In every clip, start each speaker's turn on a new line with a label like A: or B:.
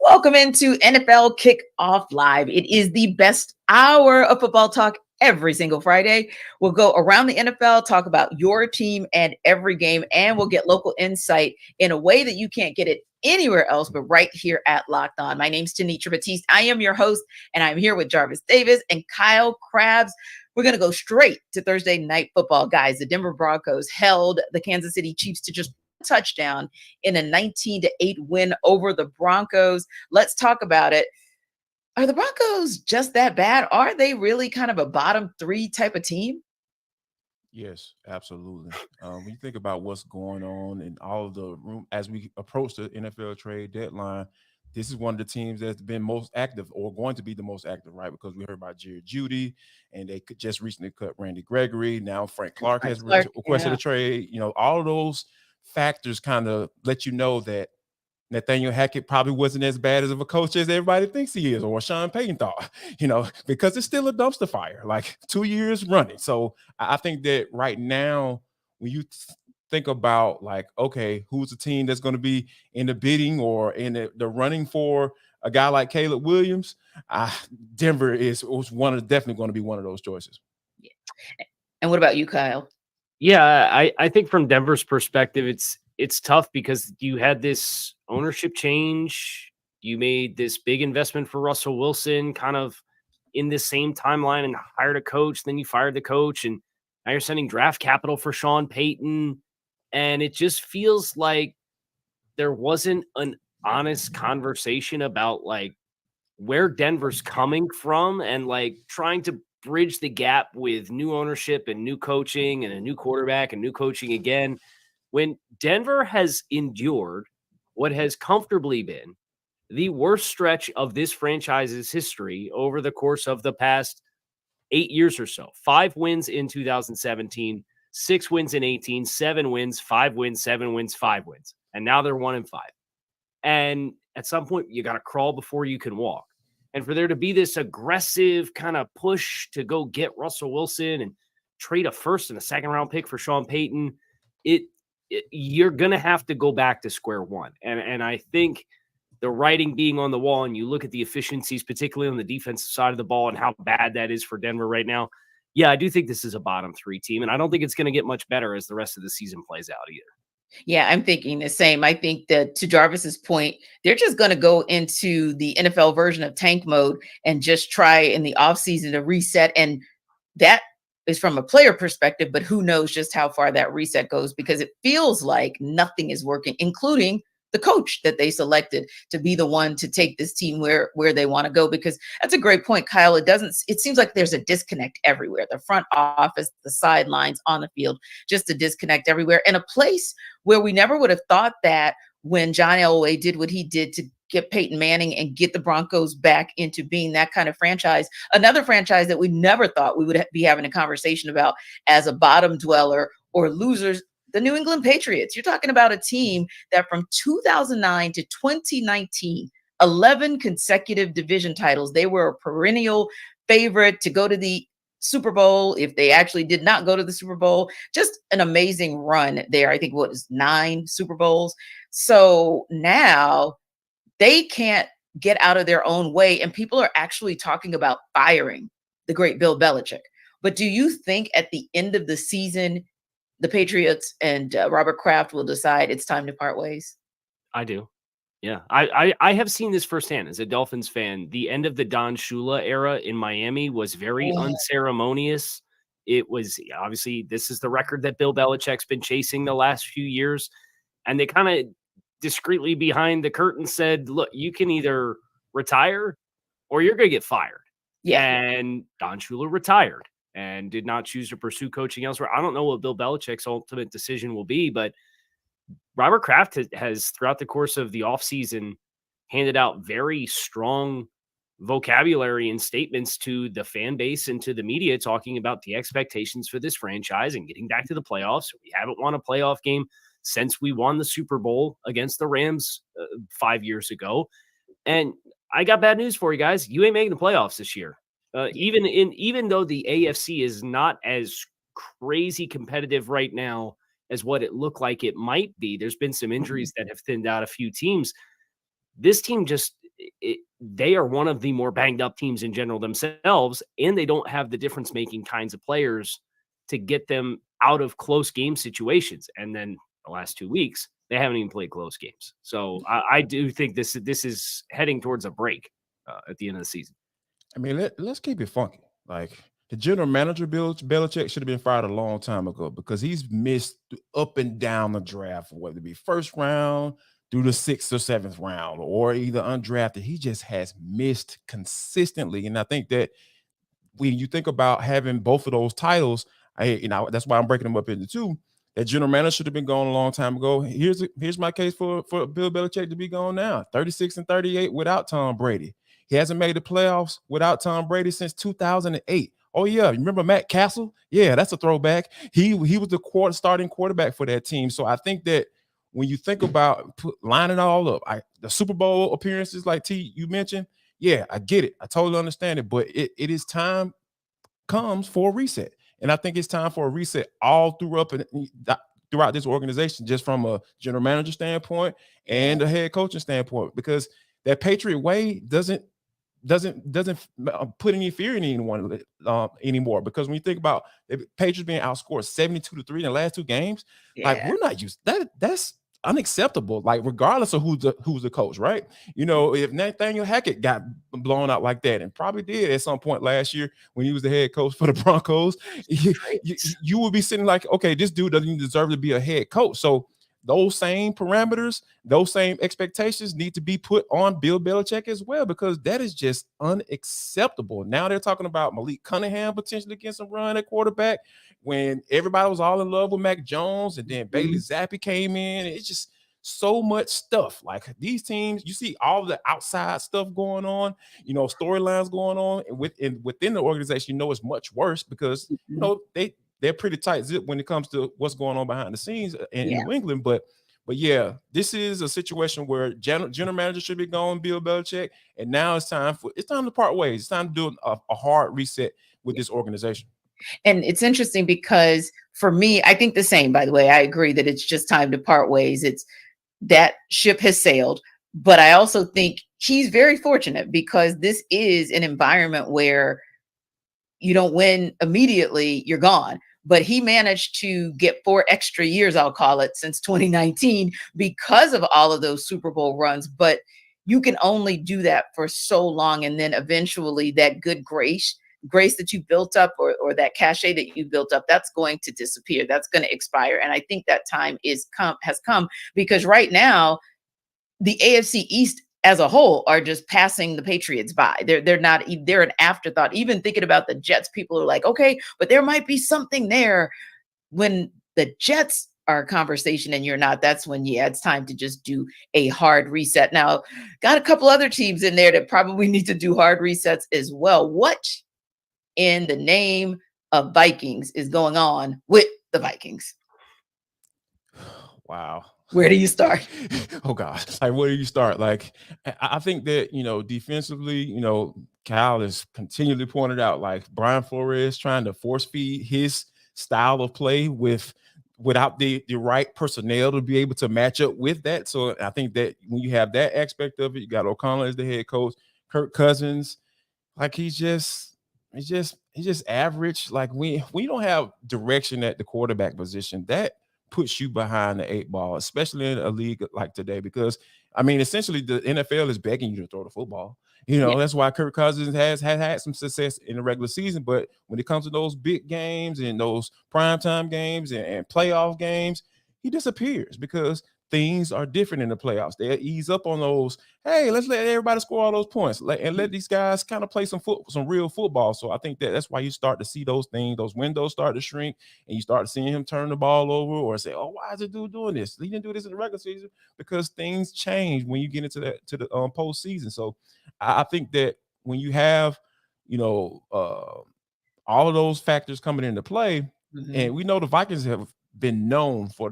A: Welcome into NFL Kickoff Live. It is the best hour of football talk every single Friday. We'll go around the NFL, talk about your team and every game, and we'll get local insight in a way that you can't get it anywhere else but right here at Locked On. My name's Tanitra Batiste. I am your host, and I'm here with Jarvis Davis and Kyle Krabs. We're going to go straight to Thursday Night Football, guys. The Denver Broncos held the Kansas City Chiefs to just touchdown in a 19-8 win over the Broncos. Let's talk about it. Are the Broncos just that bad? Are they really kind of a bottom three type of team?
B: Yes, absolutely. When you think about what's going on in all of the room as we approach the NFL trade deadline, this is one of the teams that's been most active or going to be the most active, right? Because we heard about Jerry Jeudy, and they could just recently cut Randy Gregory. Now Frank Clark has requested a trade. You know, all of those factors kind of let you know that Nathaniel Hackett probably wasn't as bad as of a coach as everybody thinks he is, or Sean Payton thought, because it's still a dumpster fire, like 2 years running. So I think that right now, when you think about like, okay, who's the team that's going to be in the bidding or in the running for a guy like Caleb Williams, Denver definitely going to be one of those choices.
A: Yeah. And what about you, Kyle?
C: Yeah, I think from Denver's perspective, it's tough because you had this ownership change. You made this big investment for Russell Wilson kind of in the same timeline and hired a coach. Then you fired the coach, and now you're sending draft capital for Sean Payton. And it just feels like there wasn't an honest conversation about like where Denver's coming from and like trying to bridge the gap with new ownership and new coaching and a new quarterback and new coaching again. When Denver has endured what has comfortably been the worst stretch of this franchise's history over the course of the past 8 years or so. 5 wins in 2017, 6 wins in 18, 7 wins, 5 wins, 7 wins, 5 wins. And now they're 1-5. And at some point, you got to crawl before you can walk. And for there to be this aggressive kind of push to go get Russell Wilson and trade a first and a second round pick for Sean Payton, you're going to have to go back to square one. And I think the writing being on the wall, and you look at the efficiencies, particularly on the defensive side of the ball and how bad that is for Denver right now. Yeah, I do think this is a bottom 3 team, and I don't think it's going to get much better as the rest of the season plays out either.
A: Yeah, I'm thinking the same. I think that to Jarvis's point, they're just going to go into the NFL version of tank mode and just try in the offseason to reset. And that is from a player perspective, but who knows just how far that reset goes, because it feels like nothing is working, including the coach that they selected to be the one to take this team where they want to go. Because that's a great point, Kyle. It seems like there's a disconnect everywhere. The front office, the sidelines, on the field, just a disconnect everywhere. And a place where we never would have thought that when John Elway did what he did to get Peyton Manning and get the Broncos back into being that kind of franchise, another franchise that we never thought we would be having a conversation about as a bottom dweller or losers. The New England Patriots. You're talking about a team that from 2009 to 2019, 11 consecutive division titles. They were a perennial favorite to go to the Super Bowl if they actually did not go to the Super Bowl. Just an amazing run there. I think what was 9 Super Bowls. So now they can't get out of their own way, and people are actually talking about firing the great Bill Belichick. But do you think at the end of the season, the Patriots and Robert Kraft will decide it's time to part ways?
C: I do. Yeah. I have seen this firsthand as a Dolphins fan. The end of the Don Shula era in Miami was very unceremonious. It was obviously, this is the record that Bill Belichick's been chasing the last few years. And they kind of discreetly behind the curtain said, look, you can either retire or you're going to get fired.
A: Yeah.
C: And Don Shula retired and did not choose to pursue coaching elsewhere. I don't know what Bill Belichick's ultimate decision will be, but Robert Kraft has throughout the course of the offseason handed out very strong vocabulary and statements to the fan base and to the media talking about the expectations for this franchise and getting back to the playoffs. We haven't won a playoff game since we won the Super Bowl against the Rams 5 years ago. And I got bad news for you guys. You ain't making the playoffs this year. Even though the AFC is not as crazy competitive right now as what it looked like it might be, there's been some injuries that have thinned out a few teams. This team just they are one of the more banged up teams in general themselves, and they don't have the difference making kinds of players to get them out of close game situations. And then the last 2 weeks, they haven't even played close games. So I do think this is heading towards a break at the end of the season.
B: I mean, let's keep it funky. Like the general manager, Bill Belichick, should have been fired a long time ago because he's missed up and down the draft, whether it be first round through the 6th or 7th round, or either undrafted. He just has missed consistently. And I think that when you think about having both of those titles, that's why I'm breaking them up into two. That general manager should have been gone a long time ago. Here's my case for Bill Belichick to be gone now. 36-38 without Tom Brady. He hasn't made the playoffs without Tom Brady since 2008. Oh yeah, remember Matt Castle? Yeah, that's a throwback. He was the starting quarterback for that team. So I think that when you think about lining it all up, the Super Bowl appearances like T you mentioned, yeah, I get it. I totally understand it, but it is time comes for a reset. And I think it's time for a reset all throughout this organization, just from a general manager standpoint and a head coaching standpoint, because that Patriot way doesn't put any fear in anyone anymore. Because when you think about the Patriots being outscored 72-3 in the last 2 games, like we're not used that's unacceptable, like regardless of who's the coach, right? If Nathaniel Hackett got blown out like that, and probably did at some point last year when he was the head coach for the Broncos, you would be sitting like, okay, this dude doesn't even deserve to be a head coach. So those same parameters, those same expectations need to be put on Bill Belichick as well, because that is just unacceptable. Now they're talking about Malik Cunningham potentially getting some run at quarterback when everybody was all in love with Mac Jones, and then Bailey Zappi came in. It's just so much stuff. Like these teams, you see all the outside stuff going on, storylines going on within the organization. It's much worse because they're pretty tight zip when it comes to what's going on behind the scenes in New England. But yeah, this is a situation where general manager should be gone, Bill Belichick, and now it's time to part ways. It's time to do a hard reset with this organization.
A: And it's interesting because for me, I think the same, by the way. I agree that it's just time to part ways. It's that ship has sailed. But I also think he's very fortunate because this is an environment where you don't win immediately, you're gone. But he managed to get 4 extra years, I'll call it, since 2019 because of all of those Super Bowl runs. But you can only do that for so long. And then eventually that good grace that you built up, or that cachet that you built up, that's going to disappear. That's going to expire. And I think that time has come, because right now the AFC East as a whole are just passing the Patriots by. They're an afterthought. Even thinking about the Jets, people are like, okay, but there might be something there. When the Jets are a conversation and you're not, that's when, it's time to just do a hard reset. Now, got a couple other teams in there that probably need to do hard resets as well. What in the name of Vikings is going on with the Vikings?
B: Wow.
A: Where do you start?
B: Oh gosh, like where do you start? Like I think that defensively, Kyle has continually pointed out, like Brian Flores trying to force feed his style of play without the right personnel to be able to match up with that. So I think that when you have that aspect of it, you got O'Connell as the head coach, Kirk Cousins, like he's just average. Like we don't have direction at the quarterback position. That puts you behind the 8 ball, especially in a league like today, because essentially the NFL is begging you to throw the football. That's why Kirk Cousins has had some success in the regular season, but when it comes to those big games and those primetime games and playoff games, he disappears because things are different in the playoffs. They ease up on those. Hey, let's let everybody score all those points and let these guys kind of play some real football. So I think that's why you start to see those things, those windows start to shrink, and you start seeing him turn the ball over or say, "Oh, why is the dude doing this? He didn't do this in the regular season," because things change when you get into the postseason. So I think that when you have all of those factors coming into play, and we know the Vikings have been known for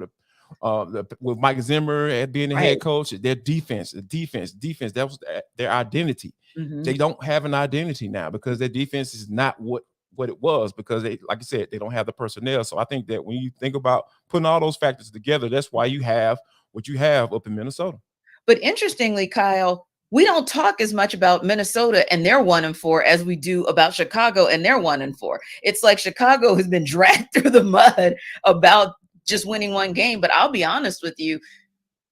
B: with Mike Zimmer being the head coach, their defense, that was their identity. They don't have an identity now because their defense is not what it was, because they, like I said, they don't have the personnel. So I think that when you think about putting all those factors together, that's why you have what you have up in Minnesota.
A: But interestingly, Kyle, we don't talk as much about Minnesota and they're 1-4 as we do about Chicago and they're 1-4. It's like Chicago has been dragged through the mud about just winning one game. But I'll be honest with you,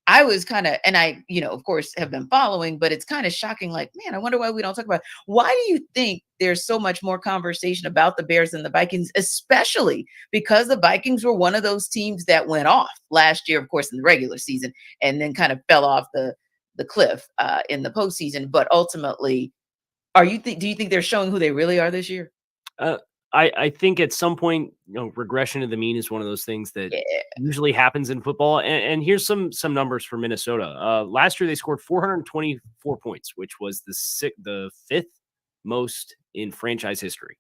A: I was kind of, and I, of course, have been following, but it's kind of shocking. Like, man, I wonder why we don't talk about it. Why do you think there's so much more conversation about the Bears and the Vikings, especially because the Vikings were one of those teams that went off last year, of course, in the regular season, and then kind of fell off the cliff in the postseason. But ultimately, do you think they're showing who they really are this year?
C: I think at some point, regression to the mean is one of those things that usually happens in football. And here's some numbers for Minnesota. Last year, they scored 424 points, which was the fifth most in franchise history.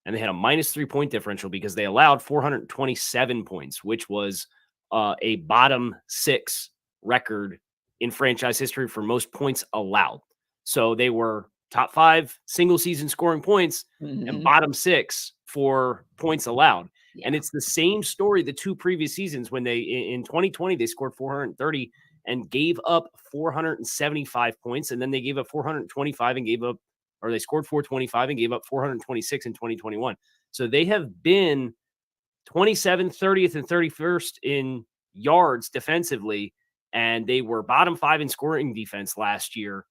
C: And they had a -3 point differential because they allowed 427 points, which was a bottom 6 record in franchise history for most points allowed. So they were top 5 single season scoring points and bottom 6 for points allowed. Yeah. And it's the same story the 2 previous seasons when they, in 2020, they scored 430 and gave up 475 points. And then they gave up 425 and they scored 425 and gave up 426 in 2021. So they have been 27th, 30th, and 31st in yards defensively. And they were bottom 5 in scoring defense last year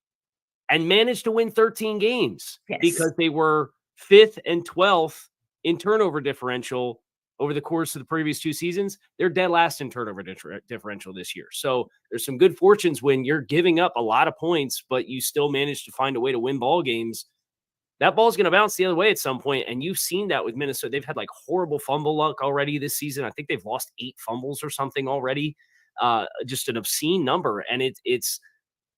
C: and managed to win 13 games because they were 5th and 12th in turnover differential over the course of the previous 2 seasons. They're dead last in turnover differential this year. So there's some good fortunes when you're giving up a lot of points, but you still manage to find a way to win ball games. That ball's going to bounce the other way at some point, and you've seen that with Minnesota. They've had like horrible fumble luck already this season. I think they've lost 8 fumbles or something already. Just an obscene number, and it's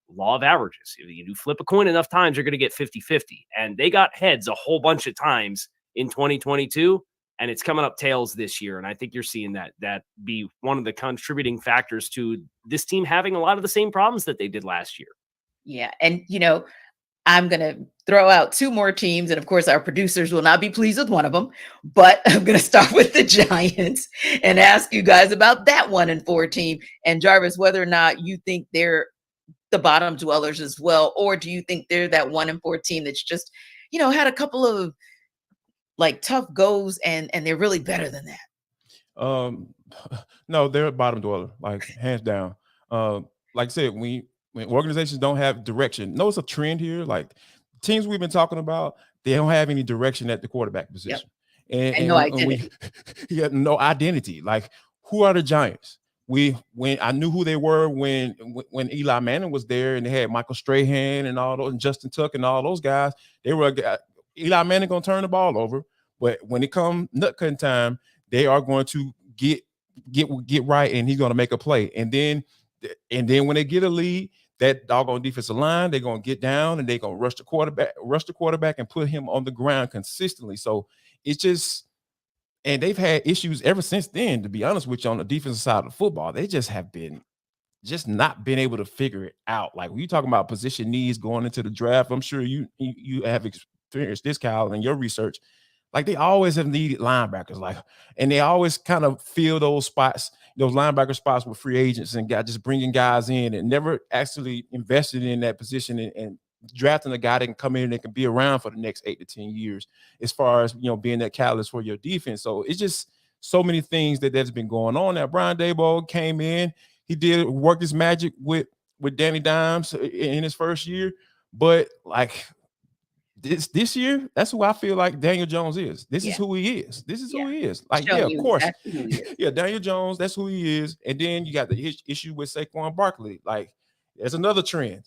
C: law of averages. If you flip a coin enough times, you're going to get 50-50. And they got heads a whole bunch of times in 2022, and it's coming up tails this year. And I think you're seeing that be one of the contributing factors to this team having a lot of the same problems that they did last year.
A: Yeah. And, I'm going to throw out 2 more teams. And of course, our producers will not be pleased with one of them, but I'm going to start with the Giants and ask you guys about that 1-4 team. And Jarvis, whether or not you think they're the bottom dwellers as well, or do you think they're that 1-4 team that's just, had a couple of like tough goes and they're really better than that?
B: No, they're a bottom dweller, like hands down. Like I said, when organizations don't have direction, notice a trend here. Like teams we've been talking about, they don't have any direction at the quarterback position, and no identity. No identity. Like, who are the Giants? When I knew who they were when Eli Manning was there, and they had Michael Strahan and all those, and Justin Tuck and all those guys. They were Eli Manning gonna turn the ball over, but when it comes nut cutting time, they are going to get right, and he's gonna make a play, and then when they get a lead, that doggone defensive line, they're going to get down and they're going to rush the quarterback and put him on the ground consistently. So it's just, and they've had issues ever since then, to be honest with you, on the defensive side of football. They just have not been able to figure it out. Like, when you talking about position needs going into the draft, I'm sure you have experienced this, Kyle, in your research. Like, they always have needed linebackers, and they always kind of fill those spots, those linebacker spots, with free agents and just bringing guys in, and never actually invested in that position and drafting a guy that can come in and can be around for the next 8 to 10 years, as far as, being that catalyst for your defense. So it's just so many things that's been going on. Now, Brian Daboll came in, he did work his magic with Danny Dimes in his first year, but like, this year, that's who I feel like Daniel Jones is. This is who he is. This is who he is. Like, of course. Exactly Daniel Jones, that's who he is. And then you got the issue with Saquon Barkley. Like, there's another trend.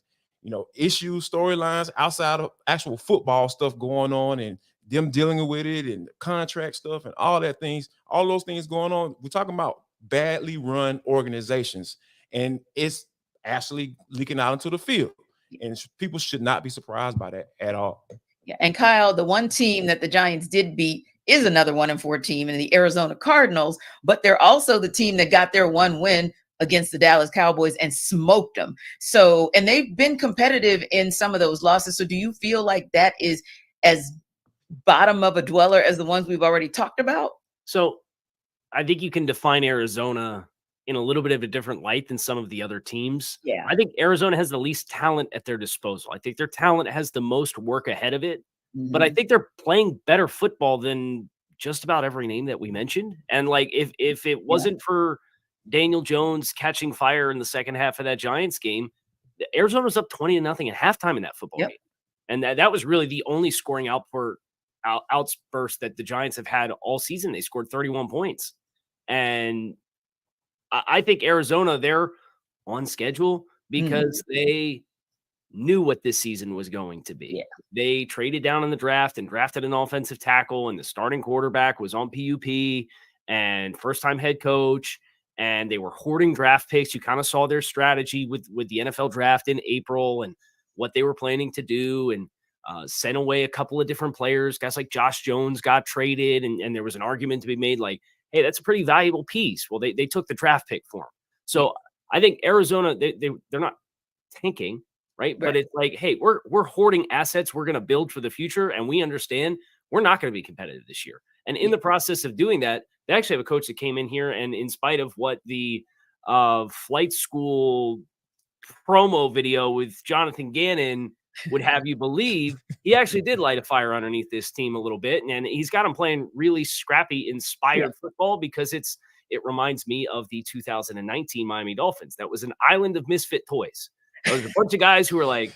B: Issues, storylines outside of actual football stuff going on, and them dealing with it, and contract stuff and all those things going on. We're talking about badly run organizations, and it's actually leaking out into the field. And people should not be surprised by that at all.
A: Yeah. And Kyle, the one team that the Giants did beat is another 1-4 team in the Arizona Cardinals, but they're also the team that got their one win against the Dallas Cowboys and smoked them. So, and they've been competitive in some of those losses. So do you feel like that is as bottom of a dweller as the ones we've already talked about?
C: So I think you can define Arizona in a little bit of a different light than some of the other teams.
A: Yeah.
C: I think Arizona has the least talent at their disposal. I think their talent has the most work ahead of it, but I
A: Mhm.
C: think they're playing better football than just about every name that we mentioned. And like, if it wasn't for Daniel Jones catching fire in the second half of that Giants game, Arizona was up 20-0 at halftime in that football
A: Yep.
C: game. And that was really the only scoring outburst that the Giants have had all season. They scored 31 points. And I think Arizona, they're on schedule because they knew what this season was going to be.
A: Yeah.
C: They traded down in the draft and drafted an offensive tackle, and the starting quarterback was on PUP and first-time head coach, and they were hoarding draft picks. You kind of saw their strategy with the NFL draft in April and what they were planning to do, and sent away a couple of different players. Guys like Josh Jones got traded, and there was an argument to be made like, hey, that's a pretty valuable piece. Well, they took the draft pick for him. So I think Arizona, they're not tanking, right? But it's like, hey, we're hoarding assets. We're going to build for the future, and we understand we're not going to be competitive this year. And in the process of doing that, they actually have a coach that came in here, and in spite of what the flight school promo video with Jonathan Gannon would have you believe, he actually did light a fire underneath this team a little bit, and he's got them playing really scrappy, inspired football because it reminds me of the 2019 Miami Dolphins. That was an island of misfit toys. There was a bunch of guys who were like,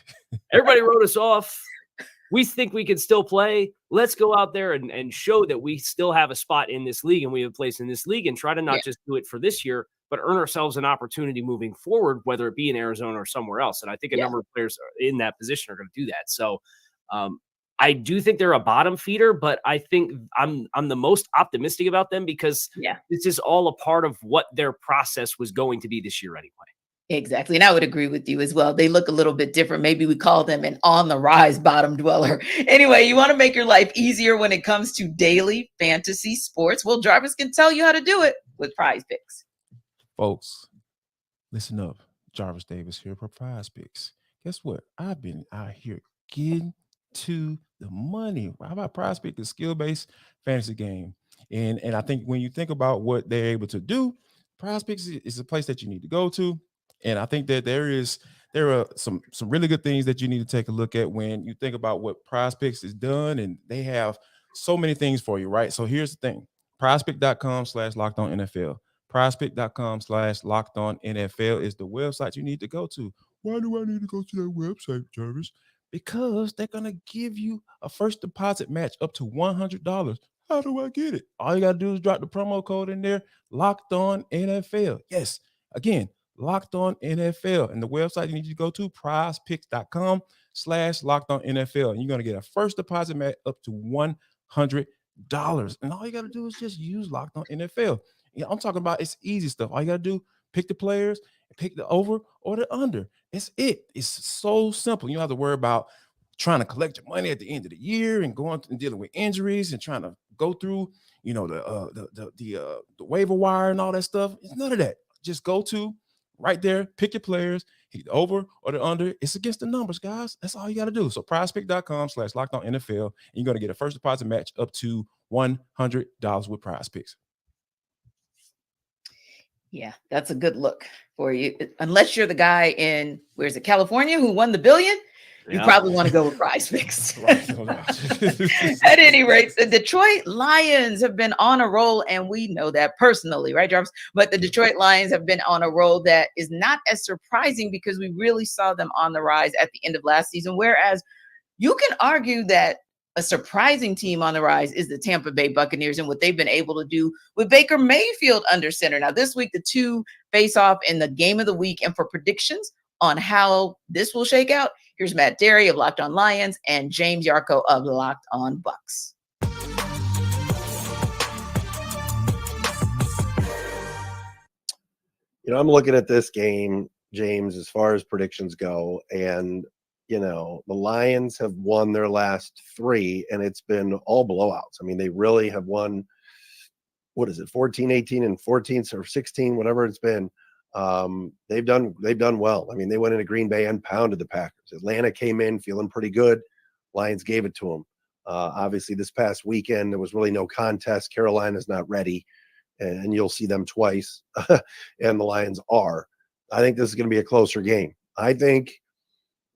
C: everybody wrote us off. We think we can still play. Let's go out there and show that we still have a spot in this league and we have a place in this league, and try to not just do it for this year, but earn ourselves an opportunity moving forward, whether it be in Arizona or somewhere else. And I think a number of players in that position are going to do that. So I do think they're a bottom feeder, but I think I'm the most optimistic about them because this is all a part of what their process was going to be this year anyway.
A: Exactly. And I would agree with you as well. They look a little bit different. Maybe we call them an on the rise bottom dweller. Anyway, you want to make your life easier when it comes to daily fantasy sports? Well, Jarvis can tell you how to do it with Prize Picks.
B: Folks, listen up. Jarvis Davis here for Prize Picks. Guess what? I've been out here getting to the money. How about Prize Pick, the skill-based fantasy game? And I think when you think about what they're able to do, Prize Picks is a place that you need to go to. And I think that there are some really good things that you need to take a look at when you think about what Prize Picks has done, and they have so many things for you, right? So here's the thing: prizepick.com/lockedonnfl. prizepick.com/lockedonnfl is the website you need to go to. Why do I need to go to that website, Jarvis? Because they're going to give you a first deposit match up to $100. How do I get it? All you got to do is drop the promo code in there, Locked On NFL. Yes, again, Locked On NFL. And the website you need to go to, prizepicks.com/lockedonnfl. And you're going to get a first deposit match up to $100. And all you got to do is just use Locked On NFL. I'm talking about it's easy stuff. All you got to do, pick the players, pick the over or the under. It's so simple. You don't have to worry about trying to collect your money at the end of the year and going and dealing with injuries and trying to go through, the waiver wire and all that stuff. It's none of that. Just go to right there, pick your players, hit the over or the under. It's against the numbers, guys. That's all you got to do. So prizepick.com/lockedonnfl, and you're going to get a first deposit match up to $100 with Prize Picks.
A: Yeah, that's a good look for you. Unless you're the guy in, where's it, California, who won the billion, you probably want to go with Prize Picks. At any rate, the Detroit Lions have been on a roll, and we know that personally, right, Jarvis? But the Detroit Lions have been on a roll that is not as surprising because we really saw them on the rise at the end of last season, whereas you can argue that a surprising team on the rise is the Tampa Bay Buccaneers and what they've been able to do with Baker Mayfield under center. Now, this week, the two face off in the game of the week. And for predictions on how this will shake out, here's Matt Derry of Locked On Lions and James Yarko of Locked On Bucs.
D: I'm looking at this game, James, as far as predictions go, and the Lions have won their last 3, and it's been all blowouts. I mean, they really have won, 14, 18, and 14 or 16, whatever it's been. They've done well. I mean, they went into Green Bay and pounded the Packers. Atlanta came in feeling pretty good. Lions gave it to them. Obviously, this past weekend, there was really no contest. Carolina's not ready. and you'll see them twice, and the Lions are. I think this is going to be a closer game. I think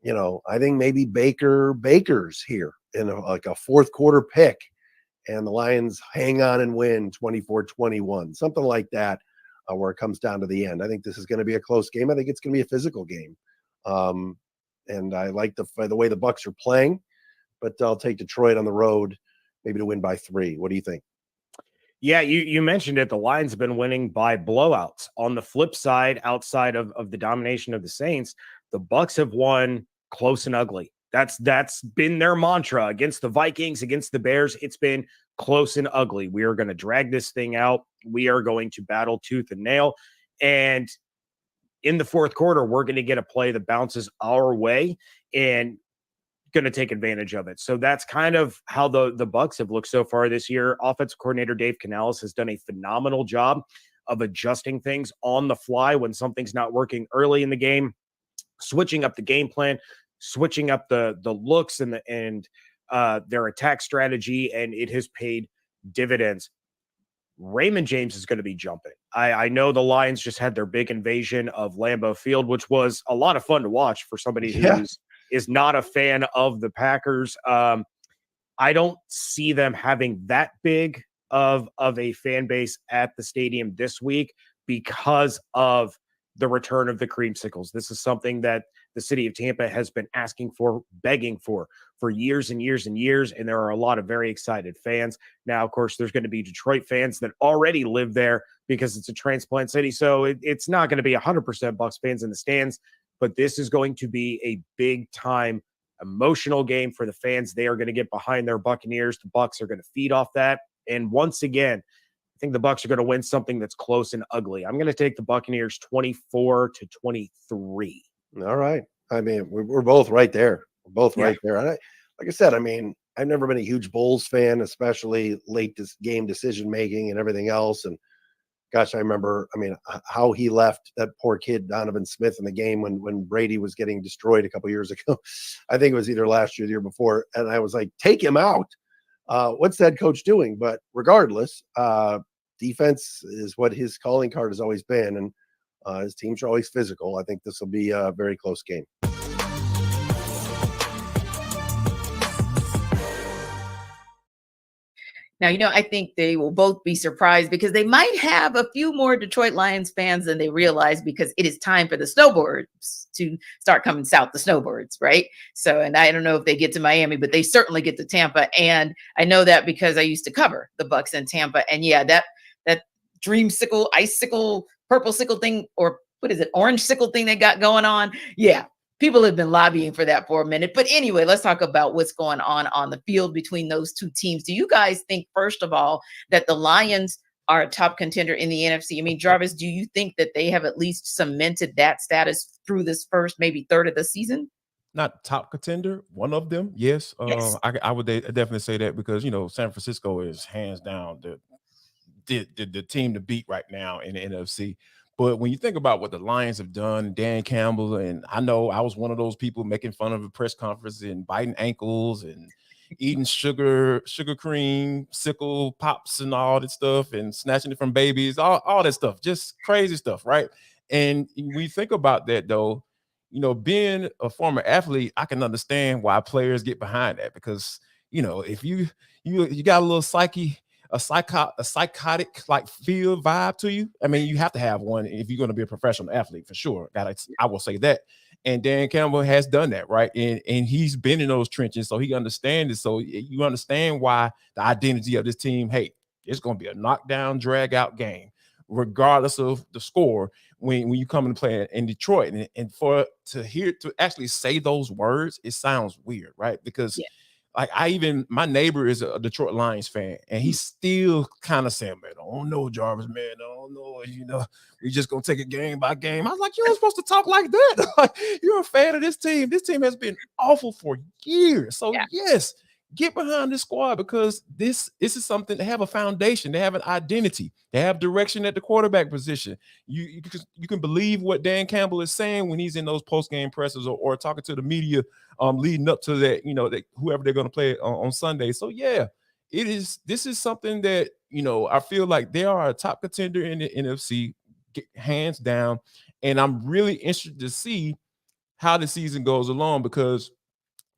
D: maybe Baker's here in like a fourth quarter pick, and the Lions hang on and win 24-21, something like that, where it comes down to the end. I think this is going to be a close game. I think it's going to be a physical game. And I like the way the Bucs are playing, but I'll take Detroit on the road, maybe to win by 3. What do you think?
C: Yeah, you mentioned it. The Lions have been winning by blowouts. On the flip side, outside of the domination of the Saints, the Bucs have won close and ugly. That's been their mantra against the Vikings, against the Bears. It's been close and ugly. We are going to drag this thing out. We are going to battle tooth and nail. And in the fourth quarter, we're going to get a play that bounces our way and going to take advantage of it. So that's kind of how the Bucs have looked so far this year. Offensive coordinator Dave Canales has done a phenomenal job of adjusting things on the fly when something's not working early in the game, switching up the game plan, switching up the looks and their attack strategy, and it has paid dividends. Raymond James is going to be jumping. I know the Lions just had their big invasion of Lambeau Field, which was a lot of fun to watch for somebody who is not a fan of the Packers. I don't see them having that big of a fan base at the stadium this week because of the return of the creamsicles. This is something that the city of Tampa has been asking for, begging for years and years and years. And there are a lot of very excited fans. Now, of course, there's going to be Detroit fans that already live there because it's a transplant city. So it's not going to be 100% Bucs fans in the stands, but this is going to be a big time emotional game for the fans. They are going to get behind their Buccaneers. The Bucs are going to feed off that. And once again, I think the Bucs are going to win something that's close and ugly. I'm going to take the Buccaneers 24-23.
D: All right. I mean, we're both right there. We're both right there. And like I said, I mean, I've never been a huge Bulls fan, especially late game decision making and everything else. And gosh, I remember, how he left that poor kid Donovan Smith in the game when Brady was getting destroyed a couple years ago. I think it was either last year or the year before. And I was like, take him out. What's that coach doing? But regardless, defense is what his calling card has always been. And his teams are always physical. I think this will be a very close game.
A: Now, I think they will both be surprised because they might have a few more Detroit Lions fans than they realize, because it is time for the snowbirds to start coming south, the snowbirds, right? So, and I don't know if they get to Miami, but they certainly get to Tampa. And I know that because I used to cover the Bucs in Tampa. And yeah, that dreamsicle, icicle, purple sickle thing, or what is it, orange sickle thing they got going on. Yeah. People have been lobbying for that for a minute. But anyway, let's talk about what's going on the field between those two teams. Do you guys think, first of all, that the Lions are a top contender in the NFC? I mean, Jarvis, do you think that they have at least cemented that status through this first, maybe third of the season?
B: Not top contender, one of them, yes.
A: Yes.
B: I would definitely say that because, San Francisco is hands down the team to beat right now in the NFC. But when you think about what the Lions have done, Dan Campbell, and I know I was one of those people making fun of a press conference and biting ankles and eating sugar cream, sickle pops and all that stuff and snatching it from babies, all that stuff, just crazy stuff, right? And when you think about that, though, being a former athlete, I can understand why players get behind that because, if you got a little a psychotic like feel vibe to you. I mean, you have to have one if you're going to be a professional athlete for sure. I will say that. And Dan Campbell has done that, right? And he's been in those trenches, so he understands it. So you understand why the identity of this team, hey, it's going to be a knockdown, drag out game, regardless of the score when you come and play in Detroit. And to actually say those words, it sounds weird, right? Because my neighbor is a Detroit Lions fan, and he's still kind of saying, man, I don't know, Jarvis, man, I don't know, we just gonna take it game by game. I was like, you're not supposed to talk like that. Like, you're a fan of this team. This team has been awful for years. So yes, get behind this squad because this is something. They have a foundation. They have an identity. They have direction at the quarterback position. You can believe what Dan Campbell is saying when he's in those post-game pressers or talking to the media leading up to that, that whoever they're going to play on Sunday. So yeah, this is something that I feel like they are a top contender in the NFC, hands down. And I'm really interested to see how the season goes along because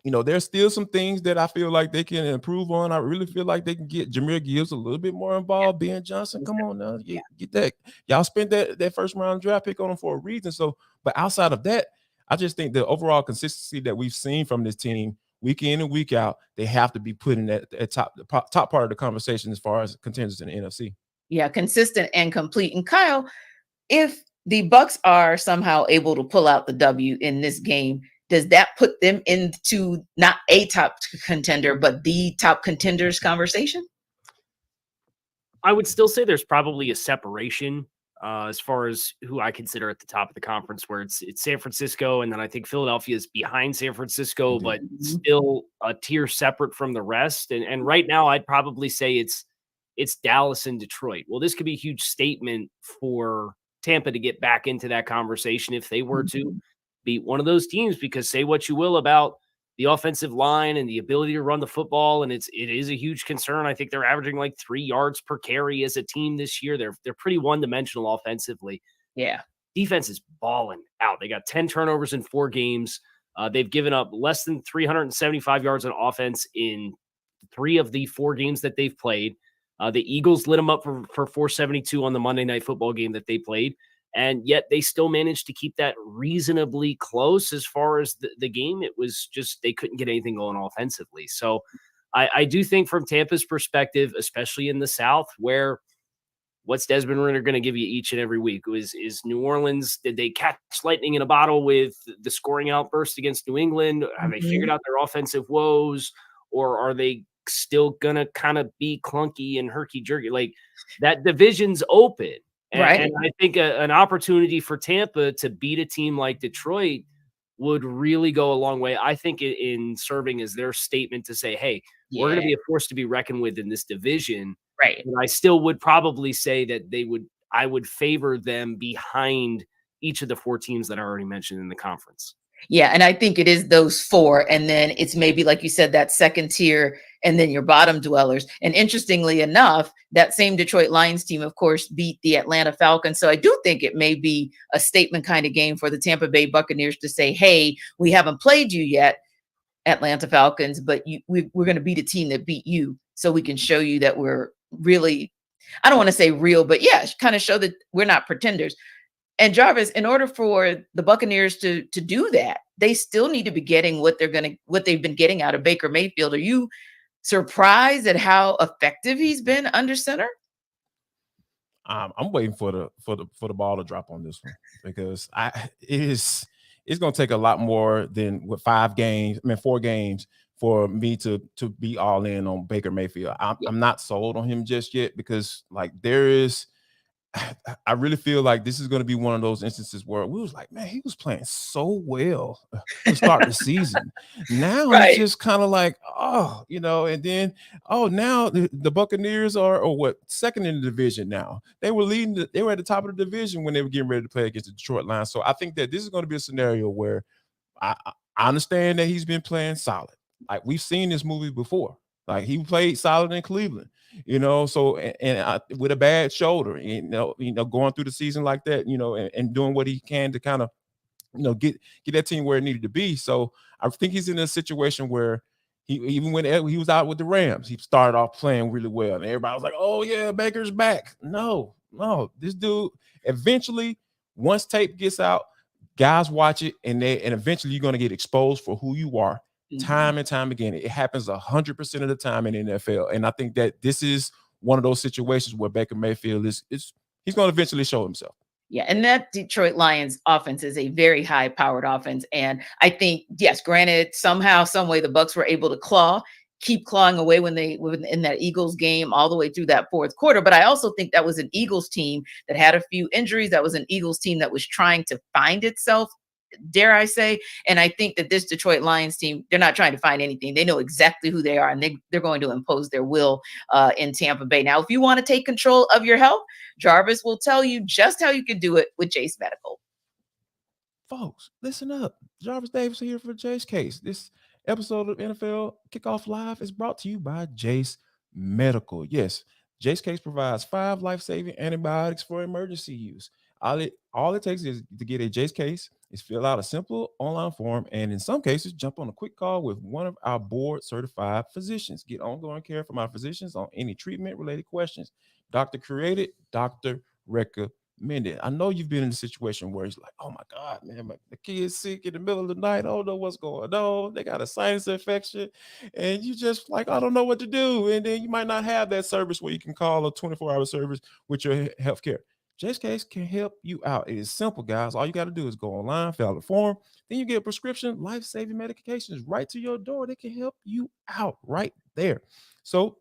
B: there's still some things that I feel like they can improve on. I really feel like they can get Jahmyr Gibbs a little bit more involved. Ben Johnson, come on now, get that. Y'all spent that first round draft pick on them for a reason. So, but outside of that, I just think the overall consistency that we've seen from this team week in and week out, they have to be put in that top part of the conversation as far as contenders in the NFC.
A: Yeah, consistent and complete. And Kyle, if the Bucs are somehow able to pull out the W in this game, does that put them into not a top contender, but the top contenders conversation?
C: I would still say there's probably a separation as far as who I consider at the top of the conference, where it's San Francisco, and then I think Philadelphia is behind San Francisco, but still a tier separate from the rest. And right now, I'd probably say it's Dallas and Detroit. Well, this could be a huge statement for Tampa to get back into that conversation if they were to beat one of those teams, because say what you will about the offensive line and the ability to run the football, and it is a huge concern. I think they're averaging like 3 yards per carry as a team this year. They're pretty one-dimensional offensively.
A: Yeah.
C: Defense is balling out. They got 10 turnovers in 4 games. They've given up less than 375 yards on offense in 3 of the 4 games that they've played. The Eagles lit them up for 472 on the Monday Night Football game that they played. And yet they still managed to keep that reasonably close as far as the game. It was just they couldn't get anything going offensively. So I do think from Tampa's perspective, especially in the South, where what's Desmond Ridder going to give you each and every week? Is New Orleans, did they catch lightning in a bottle with the scoring outburst against New England? Have they figured out their offensive woes? Or are they still going to kind of be clunky and herky-jerky? Like, that division's open.
A: Right.
C: And I think an opportunity for Tampa to beat a team like Detroit would really go a long way. I think in serving as their statement to say, hey, we're going to be a force to be reckoned with in this division.
A: Right.
C: And I still would probably say that I would favor them behind each of the 4 teams that I already mentioned in the conference.
A: Yeah, and I think it is those 4, and then it's maybe, like you said, that second tier, and then your bottom dwellers. And interestingly enough, that same Detroit Lions team, of course, beat the Atlanta Falcons. So I do think it may be a statement kind of game for the Tampa Bay Buccaneers to say, hey, we haven't played you yet, Atlanta Falcons, but we're going to beat a team that beat you, so we can show you that we're really, I don't want to say real, but yeah, kind of show that we're not pretenders. And Jarvis, in order for the Buccaneers to do that, they still need to be getting what they've been getting out of Baker Mayfield. Are you surprised at how effective he's been under center?
B: I'm waiting for the ball to drop on this one, because it's going to take a lot more than 4 games for me to be all in on Baker Mayfield. I'm not sold on him just yet, because like I really feel like this is going to be one of those instances where we was like, man, he was playing so well to start the season. Now it's just kind of like, and then, now the Buccaneers are second in the division now. They were they were at the top of the division when they were getting ready to play against the Detroit Lions. So I think that this is going to be a scenario where I understand that he's been playing solid. Like, we've seen this movie before. Like, he played solid in Cleveland, so with a bad shoulder, going through the season like that, and doing what he can to kind of, get that team where it needed to be. So I think he's in a situation where even when he was out with the Rams, he started off playing really well, and everybody was like, "Oh yeah, Baker's back." No, this dude eventually, once tape gets out, guys watch it, and eventually you're going to get exposed for who you are. Time and time again. It happens 100% of the time in the NFL. And I think that this is one of those situations where Baker Mayfield he's going to eventually show himself.
A: Yeah, and that Detroit Lions offense is a very high-powered offense. And I think, yes, granted, somehow, some way, the Bucs were able to keep clawing away when they were in that Eagles game all the way through that 4th quarter. But I also think that was an Eagles team that had a few injuries. That was an Eagles team that was trying to find itself, dare I say. And I think that this Detroit Lions team, they're not trying to find anything. They know exactly who they are, and they're going to impose their will in Tampa Bay. Now, if you want to take control of your health, Jarvis will tell you just how you can do it with Jace Medical.
B: Folks, listen up. Jarvis Davis here for Jace Case. This episode of NFL Kickoff Live is brought to you by Jace Medical. Yes, Jace Case provides 5 life-saving antibiotics for emergency use. All it takes is to get a Jace Case is fill out a simple online form, and in some cases, jump on a quick call with one of our board-certified physicians. Get ongoing care from our physicians on any treatment-related questions. Doctor created, doctor recommended. I know you've been in a situation where it's like, oh my God, man, the kid's sick in the middle of the night. I don't know what's going on. They got a sinus infection, and you just like, I don't know what to do. And then you might not have that service where you can call a 24-hour service with your healthcare. Jace Case can help you out. It is simple, guys. All you got to do is go online, fill out the form, then you get a prescription, life-saving medications right to your door. They can help you out right there. So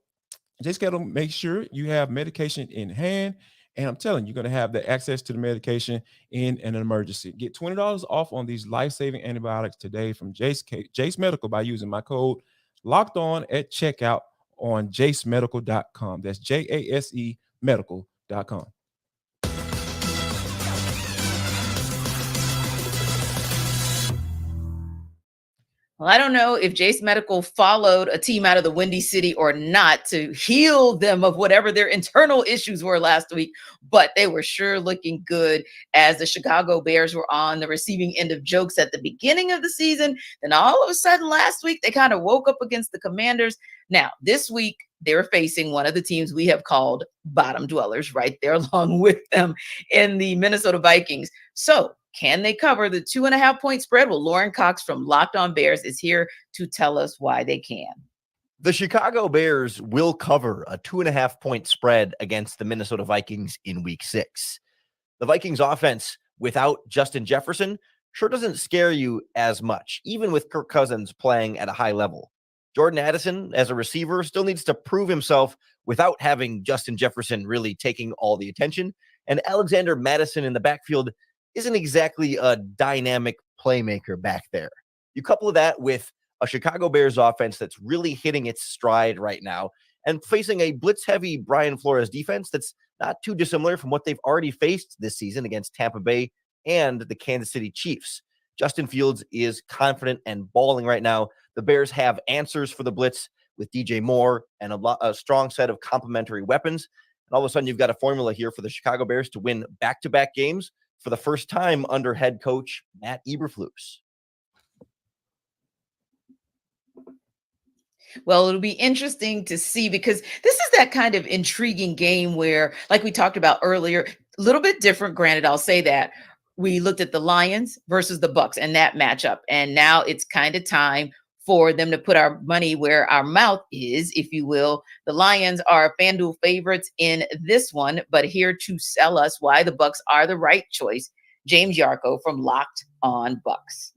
B: just got to make sure you have medication in hand. And I'm telling you, you're going to have the access to the medication in an emergency. Get $20 off on these life-saving antibiotics today from Jace Medical by using my code locked on at checkout on jacemedical.com. That's JASE medical.com.
A: Well, I don't know if Jace Medical followed a team out of the Windy City or not to heal them of whatever their internal issues were last week, but they were sure looking good as the Chicago Bears were on the receiving end of jokes at the beginning of the season. Then all of a sudden last week, they kind of woke up against the Commanders. Now, this week, they're facing one of the teams we have called bottom dwellers right there along with them in the Minnesota Vikings. So can they cover the 2.5-point spread? Well, Lauren Cox from Locked On Bears is here to tell us why they can.
E: The Chicago Bears will cover a 2.5-point spread against the Minnesota Vikings in week 6. The Vikings offense without Justin Jefferson sure doesn't scare you as much, even with Kirk Cousins playing at a high level. Jordan Addison, as a receiver, still needs to prove himself without having Justin Jefferson really taking all the attention. And Alexander Mattison in the backfield isn't exactly a dynamic playmaker back there. You couple that with a Chicago Bears offense that's really hitting its stride right now and facing a blitz-heavy Brian Flores defense that's not too dissimilar from what they've already faced this season against Tampa Bay and the Kansas City Chiefs. Justin Fields is confident and balling right now. The Bears have answers for the blitz with DJ Moore and a strong set of complementary weapons. And all of a sudden, you've got a formula here for the Chicago Bears to win back-to-back games for the first time under head coach Matt Eberflus.
A: Well, it'll be interesting to see because this is that kind of intriguing game where, like we talked about earlier, a little bit different. Granted, I'll say that we looked at the Lions versus the Bucs and that matchup. And now it's kind of time for them to put our money where our mouth is, if you will. The Lions are FanDuel favorites in this one, but here to sell us why the Bucs are the right choice, James Yarko from Locked On Bucs.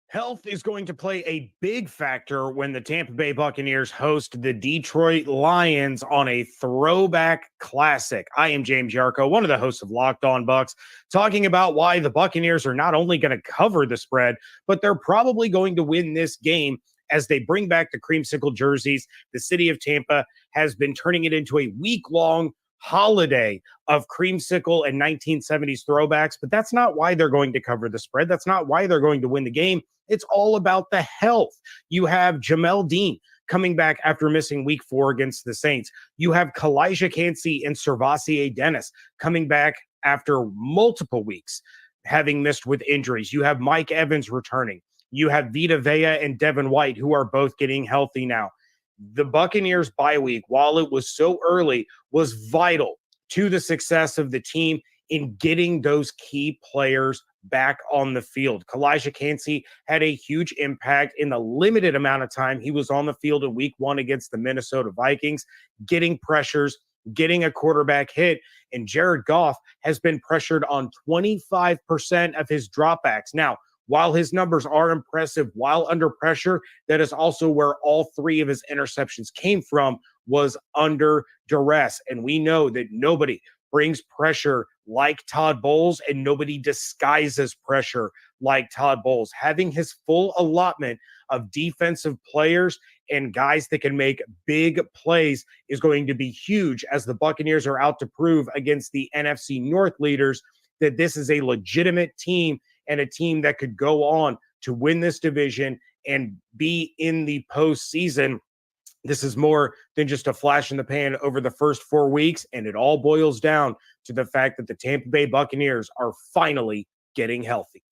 F: Health is going to play a big factor when the Tampa Bay Buccaneers host the Detroit Lions on a throwback classic. I am James Yarko, one of the hosts of Locked On Bucs, talking about why the Buccaneers are not only going to cover the spread, but they're probably going to win this game as they bring back the creamsicle jerseys. The city of Tampa has been turning it into a week-long holiday of creamsicle and 1970s throwbacks, but that's not why they're going to cover the spread. That's not why they're going to win the game. It's all about the health. You have Jamel Dean coming back after missing week 4 against the Saints. You have Kalijah Kancey and Servassier Dennis coming back after multiple weeks having missed with injuries. You have Mike Evans returning. You have Vita Vea and Devin White, who are both getting healthy now. The Buccaneers bye week, while it was so early, was vital to the success of the team in getting those key players back on the field. Kalijah Kancey had a huge impact in the limited amount of time he was on the field in week 1 against the Minnesota Vikings, getting pressures, getting a quarterback hit, and Jared Goff has been pressured on 25% of his dropbacks. Now, while his numbers are impressive while under pressure, that is also where all 3 of his interceptions came from, was under duress. And we know that nobody brings pressure like Todd Bowles, and nobody disguises pressure like Todd Bowles. Having his full allotment of defensive players and guys that can make big plays is going to be huge as the Buccaneers are out to prove against the NFC North leaders that this is a legitimate team and a team that could go on to win this division and be in the postseason. This is more than just a flash in the pan over the first 4 weeks, and it all boils down to the fact that the Tampa Bay Buccaneers are finally getting healthy.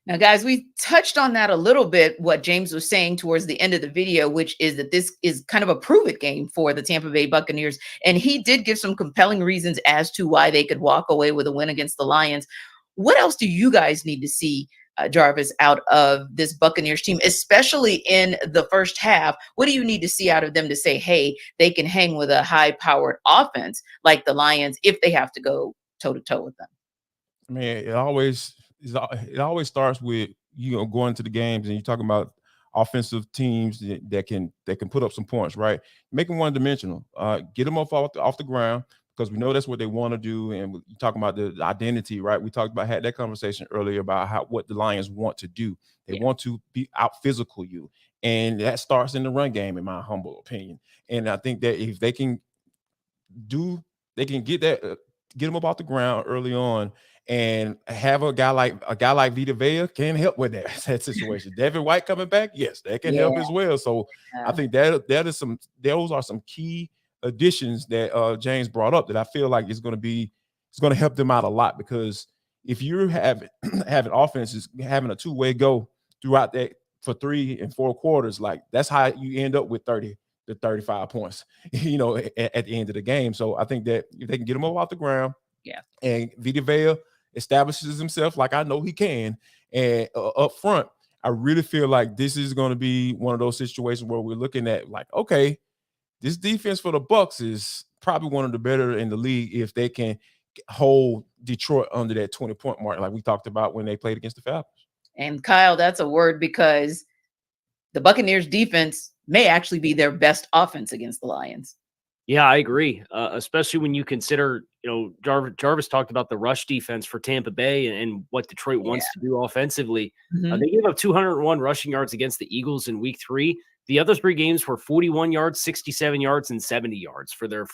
A: Now, guys, we touched on that a little bit, what James was saying towards the end of the video, which is that this is kind of a prove-it game for the Tampa Bay Buccaneers. And he did give some compelling reasons as to why they could walk away with a win against the Lions. What else do you guys need to see, Jarvis, out of this Buccaneers team, especially in the first half? What do you need to see out of them to say, hey, they can hang with a high-powered offense like the Lions if they have to go toe-to-toe with them?
B: I mean, it always starts with, going to the games and you're talking about offensive teams that can put up some points, right? Make them one-dimensional. Get them off the ground, because we know that's what they want to do. And you're talking about the identity, right? We had that conversation earlier about what the Lions want to do. They want to be out physical you, and that starts in the run game, in my humble opinion. And I think that if they can get them up off the ground early on, and have a guy like Vita Vea can help with that situation. Devin White coming back, yes, that can help as well. So I think those are some key additions that James brought up that I feel like it's going to help them out a lot, because if you're having offenses having a two-way go throughout that for 3 and 4 quarters, like that's how you end up with 30 to 35 points, at the end of the game. So I think that if they can get them off the ground, and Vita Vea establishes himself like I know he can, and up front, I really feel like this is going to be one of those situations where we're looking at like, okay, this defense for the Bucs is probably one of the better in the league if they can hold Detroit under that 20-point mark, like we talked about when they played against the Falcons.
A: And Kyle, that's a word, because the Buccaneers defense may actually be their best offense against the Lions.
C: Yeah, I agree. Especially when you consider, Jarvis talked about the rush defense for Tampa Bay and what Detroit wants to do offensively. They gave up 201 rushing yards against the Eagles in week 3. The other 3 games were 41 yards, 67 yards, and 70 yards for their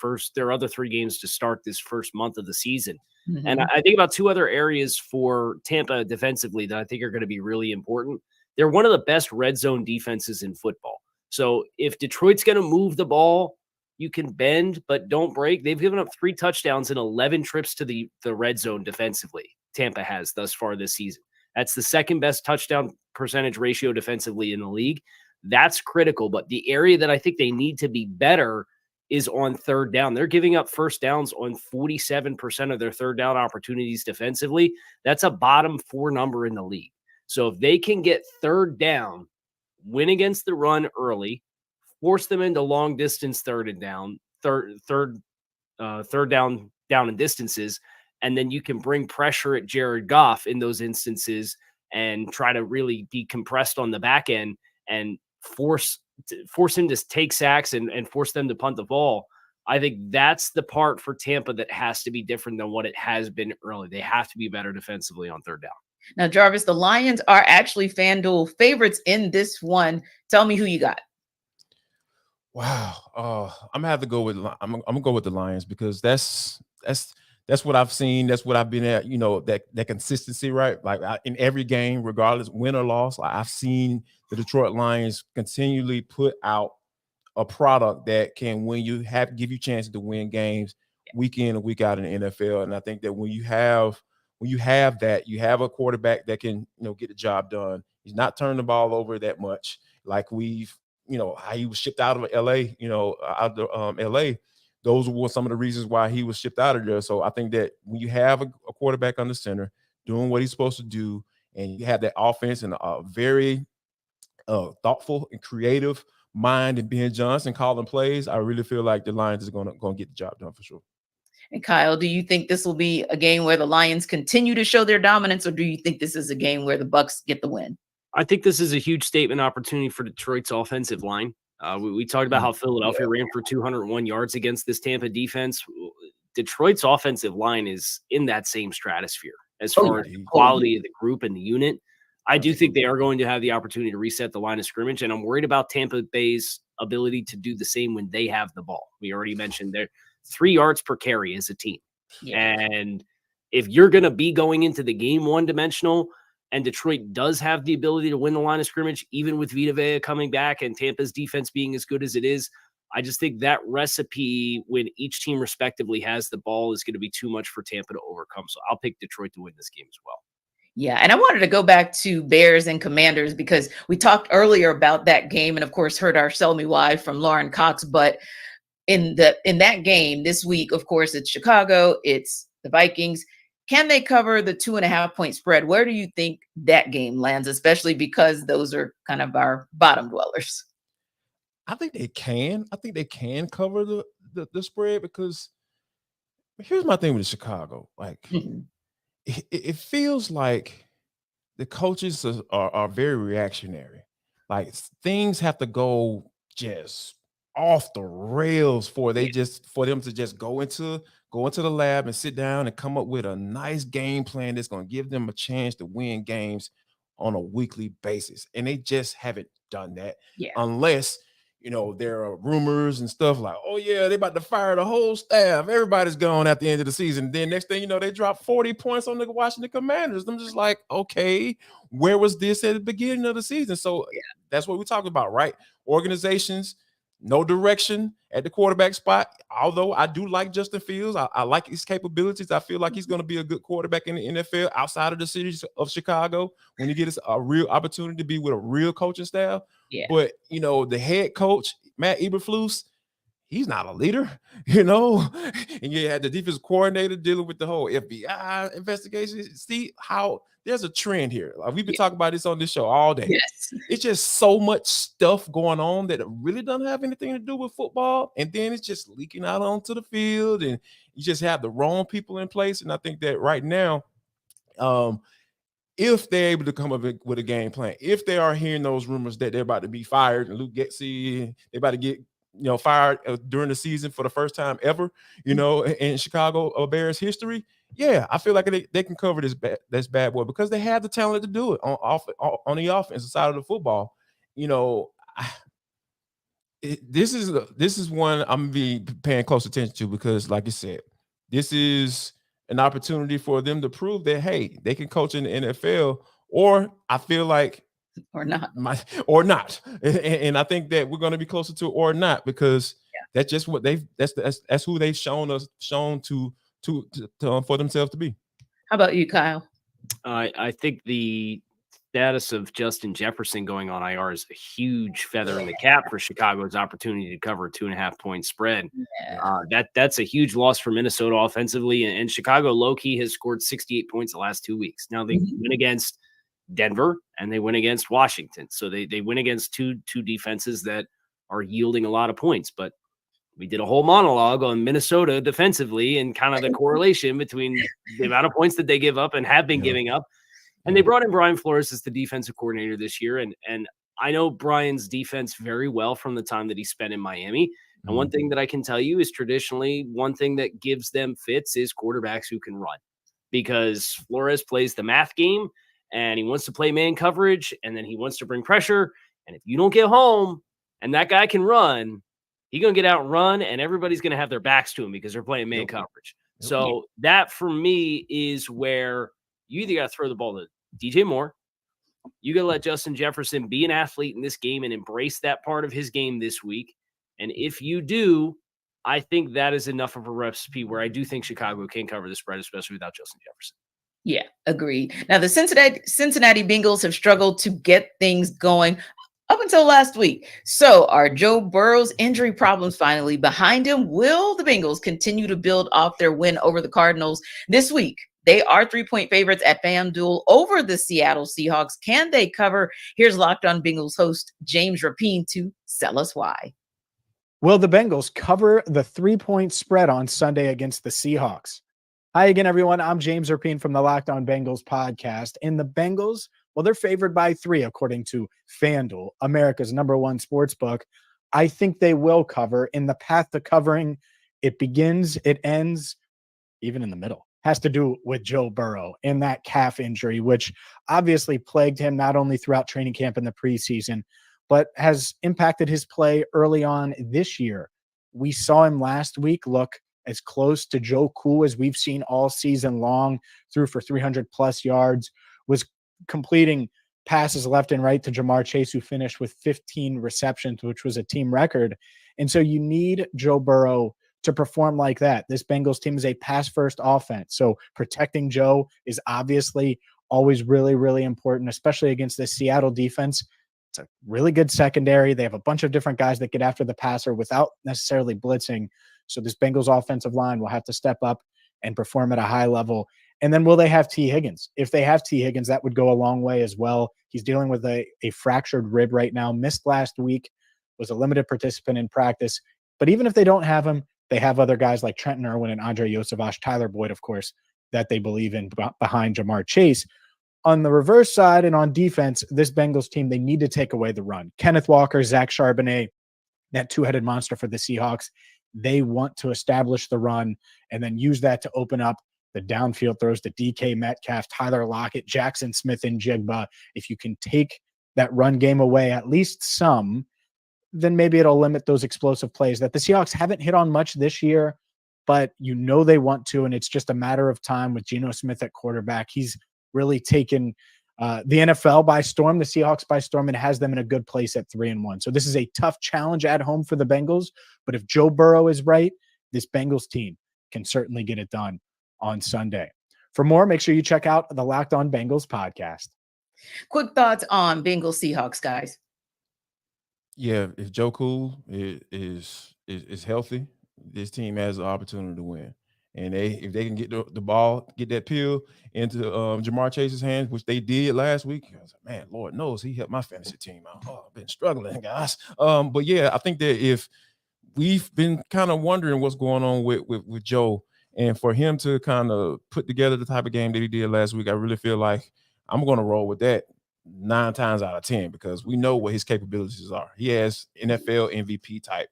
C: other 3 games to start this first month of the season. And I think about 2 other areas for Tampa defensively that I think are going to be really important. They're one of the best red zone defenses in football. So if Detroit's going to move the ball, you can bend, but don't break. They've given up 3 touchdowns and 11 trips to the red zone defensively. Tampa has thus far this season. That's the second best touchdown percentage ratio defensively in the league. That's critical. But the area that I think they need to be better is on third down. They're giving up first downs on 47% of their third down opportunities defensively. That's a bottom 4 number in the league. So if they can get third down, win against the run early, force them into long distance third down and distances, and then you can bring pressure at Jared Goff in those instances and try to really be compressed on the back end and force him to take sacks and force them to punt the ball. I think that's the part for Tampa that has to be different than what it has been early. They have to be better defensively on third down.
A: Now, Jarvis, the Lions are actually FanDuel favorites in this one. Tell me who you got.
B: Wow. I'm gonna have to go with the Lions, because that's what I've seen. That's what I've been at, that consistency, right? Like in every game, regardless, win or loss, I've seen the Detroit Lions continually put out a product that can give you chances to win games week in and week out in the NFL. And I think that when you have that, you have a quarterback that can, get the job done. He's not turning the ball over that much, like how he was shipped out of LA, LA. Those were some of the reasons why he was shipped out of there. So I think that when you have a quarterback under center doing what he's supposed to do, and you have that offense and a very thoughtful and creative mind and Ben Johnson calling plays, I really feel like the Lions is going to get the job done for sure.
A: And Kyle, do you think this will be a game where the Lions continue to show their dominance, or do you think this is a game where the Bucs get the win?
C: I think this is a huge statement opportunity for Detroit's offensive line. We talked about how Philadelphia ran for 201 yards against this Tampa defense. Detroit's offensive line is in that same stratosphere as far as the quality of the group and the unit. I do think they are going to have the opportunity to reset the line of scrimmage, and I'm worried about Tampa Bay's ability to do the same when they have the ball. We already mentioned they're 3 yards per carry as a team. And if you're going to be going into the game one-dimensional And Detroit does have the ability to win the line of scrimmage, even with Vita Vea coming back and Tampa's defense being as good as it is. I just think that recipe, when each team respectively has the ball, is going to be too much for Tampa to overcome. So I'll pick Detroit to win this game as well.
A: Yeah, and I wanted to go back to Bears and Commanders because we talked earlier about that game, and of course heard our "Sell Me Why" from Lauren Cox. But in that game this week, of course, it's Chicago, it's the Vikings. Can they cover the 2.5-point spread? Where do you think that game lands, especially because those are kind of our bottom dwellers?
B: I think they can. I think they can cover the spread because here's my thing with Chicago. Like,
A: Mhm.
B: it feels like the coaches are very reactionary. Like things have to go just off the rails for them to just go into the lab and sit down and come up with a nice game plan that's going to give them a chance to win games on a weekly basis. And they just haven't done that
A: Yeah.
B: unless there are rumors and stuff like, oh yeah, they about to fire the whole staff. Everybody's gone at the end of the season. Then next thing you know, they drop 40 points on the Washington Commanders. I'm just like, okay, where was this at the beginning of the season? So that's what we're talking about, right? Organizations, no direction at the quarterback spot. Although I do like Justin Fields. I like his capabilities. I feel like he's going to be a good quarterback in the NFL outside of the city of Chicago when he gets a real opportunity to be with a real coaching staff.
A: Yeah.
B: But, the head coach, Matt Eberflus, he's not a leader, and you had the defensive coordinator dealing with the whole FBI investigation. See how there's a trend here. Like we've been talking about this on this show all day.
A: Yes.
B: It's just so much stuff going on that really doesn't have anything to do with football. And then it's just leaking out onto the field and you just have the wrong people in place. And I think that right now, if they're able to come up with a game plan, if they are hearing those rumors that they're about to be fired and Luke Getsy, they're about to get fired during the season for the first time ever, in Chicago Bears history. Yeah, I feel like they can cover this bad boy because they have the talent to do it on the offensive side of the football. This is one I'm gonna be paying close attention to because, like you said, this is an opportunity for them to prove that, hey, they can coach in the NFL, or I feel like
A: Or not.
B: or not. And I think that we're going to be closer to or not because that's just what that's who they've shown to for themselves to be.
A: How about you, Kyle?
C: I think the status of Justin Jefferson going on IR is a huge feather in the cap for Chicago's opportunity to cover a 2.5-point spread.
A: Yeah.
C: That's a huge loss for Minnesota offensively, and Chicago low-key has scored 68 points the last 2 weeks. Now they win against Denver and they win against Washington. So they win against two defenses that are yielding a lot of points. But we did a whole monologue on Minnesota defensively and kind of the correlation between the amount of points that they give up and have been giving up. And they brought in Brian Flores as the defensive coordinator this year. And I know Brian's defense very well from the time that he spent in Miami. And one thing that I can tell you is traditionally one thing that gives them fits is quarterbacks who can run, because Flores plays the math game and he wants to play man coverage and then he wants to bring pressure. And if you don't get home and that guy can run, he's going to get out and run and everybody's going to have their backs to him because they're playing man coverage. So that for me is where you either got to throw the ball to DJ Moore. You got to let Justin Jefferson be an athlete in this game and embrace that part of his game this week. And if you do, I think that is enough of a recipe where I do think Chicago can cover the spread, especially without Justin Jefferson.
A: Yeah, agreed. Now, the Cincinnati Bengals have struggled to get things going up until last week. So are Joe Burrow's injury problems finally behind him? Will the Bengals continue to build off their win over the Cardinals this week? They are 3-point favorites at FanDuel over the Seattle Seahawks. Can they cover? Here's Locked On Bengals host James Rapine to sell us why.
G: Will the Bengals cover the 3-point spread on Sunday against the Seahawks? Hi again, everyone. I'm James Rapine from the Locked On Bengals podcast. And the Bengals, well, they're favored by 3, according to FanDuel, America's #1 sports book. I think they will cover. In the path to covering, it begins, it ends, even in the middle. Has to do with Joe Burrow and that calf injury, which obviously plagued him not only throughout training camp in the preseason, but has impacted his play early on this year. We saw him last week look as close to Joe Cool as we've seen all season long, threw for 300 plus yards, was completing passes left and right to Jamar Chase, who finished with 15 receptions, which was a team record. And so you need Joe Burrow to perform like that. This Bengals team is a pass-first offense. So protecting Joe is obviously always really, really important, especially against the Seattle defense. It's a really good secondary. They have a bunch of different guys that get after the passer without necessarily blitzing. So this Bengals offensive line will have to step up and perform at a high level. And then will they have T. Higgins? If they have T. Higgins, that would go a long way as well. He's dealing with a fractured rib right now, missed last week, was a limited participant in practice. But even if they don't have him, they have other guys like Trenton Irwin and Andre Yosavash, Tyler Boyd, of course, that they believe in behind Jamar Chase. On the reverse side and on defense, this Bengals team, they need to take away the run. Kenneth Walker, Zach Charbonnet, that two-headed monster for the Seahawks, they want to establish the run and then use that to open up the downfield throws to DK Metcalf, Tyler Lockett, Jackson Smith, and Jigba. If you can take that run game away, at least some, then maybe it'll limit those explosive plays that the Seahawks haven't hit on much this year, but you know they want to, and it's just a matter of time with Geno Smith at quarterback. He's really taken the NFL by storm, the Seahawks by storm, and has them in a good place at 3-1. So this is a tough challenge at home for the Bengals, but if Joe Burrow is right, this Bengals team can certainly get it done on Sunday. For more, make sure you check out the Locked On Bengals podcast.
A: Quick thoughts on Bengals Seahawks, guys.
B: Yeah, if Joe Cool is healthy, this team has an opportunity to win. And if they can get the ball, get that pill into Jamar Chase's hands, which they did last week, I was like, man, Lord knows he helped my fantasy team out. Oh, I've been struggling, guys. But yeah, I think that if we've been kind of wondering what's going on with Joe, and for him to kind of put together the type of game that he did last week, I really feel like I'm going to roll with that 9 times out of 10 because we know what his capabilities are. He has NFL MVP type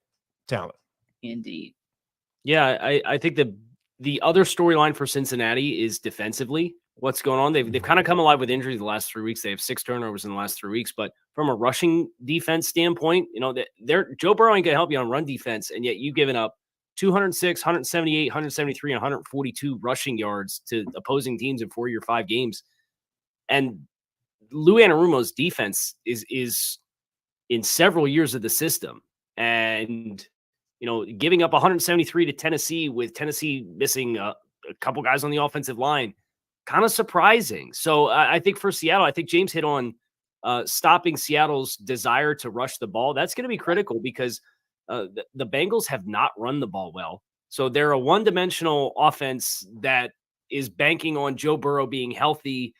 B: talent.
A: Indeed.
C: Yeah, I think the other storyline for Cincinnati is defensively. What's going on? They've kind of come alive with injuries the last 3 weeks. They have 6 turnovers in the last 3 weeks. But from a rushing defense standpoint, you know, Joe Burrow ain't going to help you on run defense, and yet you've given up 206, 178, 173, and 142 rushing yards to opposing teams in 4 of your 5 games. And Lou Anarumo's defense is in several years of the system. And, you know, giving up 173 to Tennessee with Tennessee missing a couple guys on the offensive line, kind of surprising. So I think for Seattle, I think James hit on stopping Seattle's desire to rush the ball. That's going to be critical because the Bengals have not run the ball well. So they're a one-dimensional offense that is banking on Joe Burrow being healthy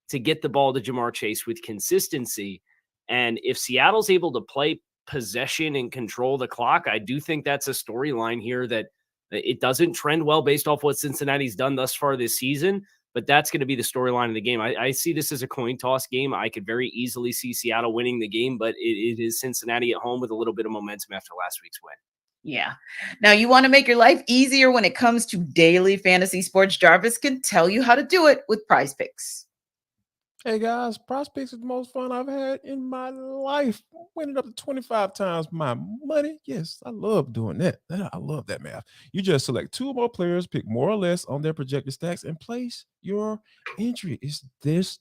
C: to get the ball to Jamar Chase with consistency. And if Seattle's able to play possession and control the clock, I do think that's a storyline here that it doesn't trend well based off what Cincinnati's done thus far this season, but that's going to be the storyline of the game. I see this as a coin toss game. I could very easily see Seattle winning the game, but it is Cincinnati at home with a little bit of momentum after last week's win.
A: Yeah. Now, you want to make your life easier when it comes to daily fantasy sports. Jarvis can tell you how to do it with Prize Picks.
B: Hey guys, Prize Picks is the most fun I've had in my life. Winning up to 25 times my money. Yes, I love doing that. I love that math. You just select 2 or more players, pick more or less on their projected stacks, and place your entry. It's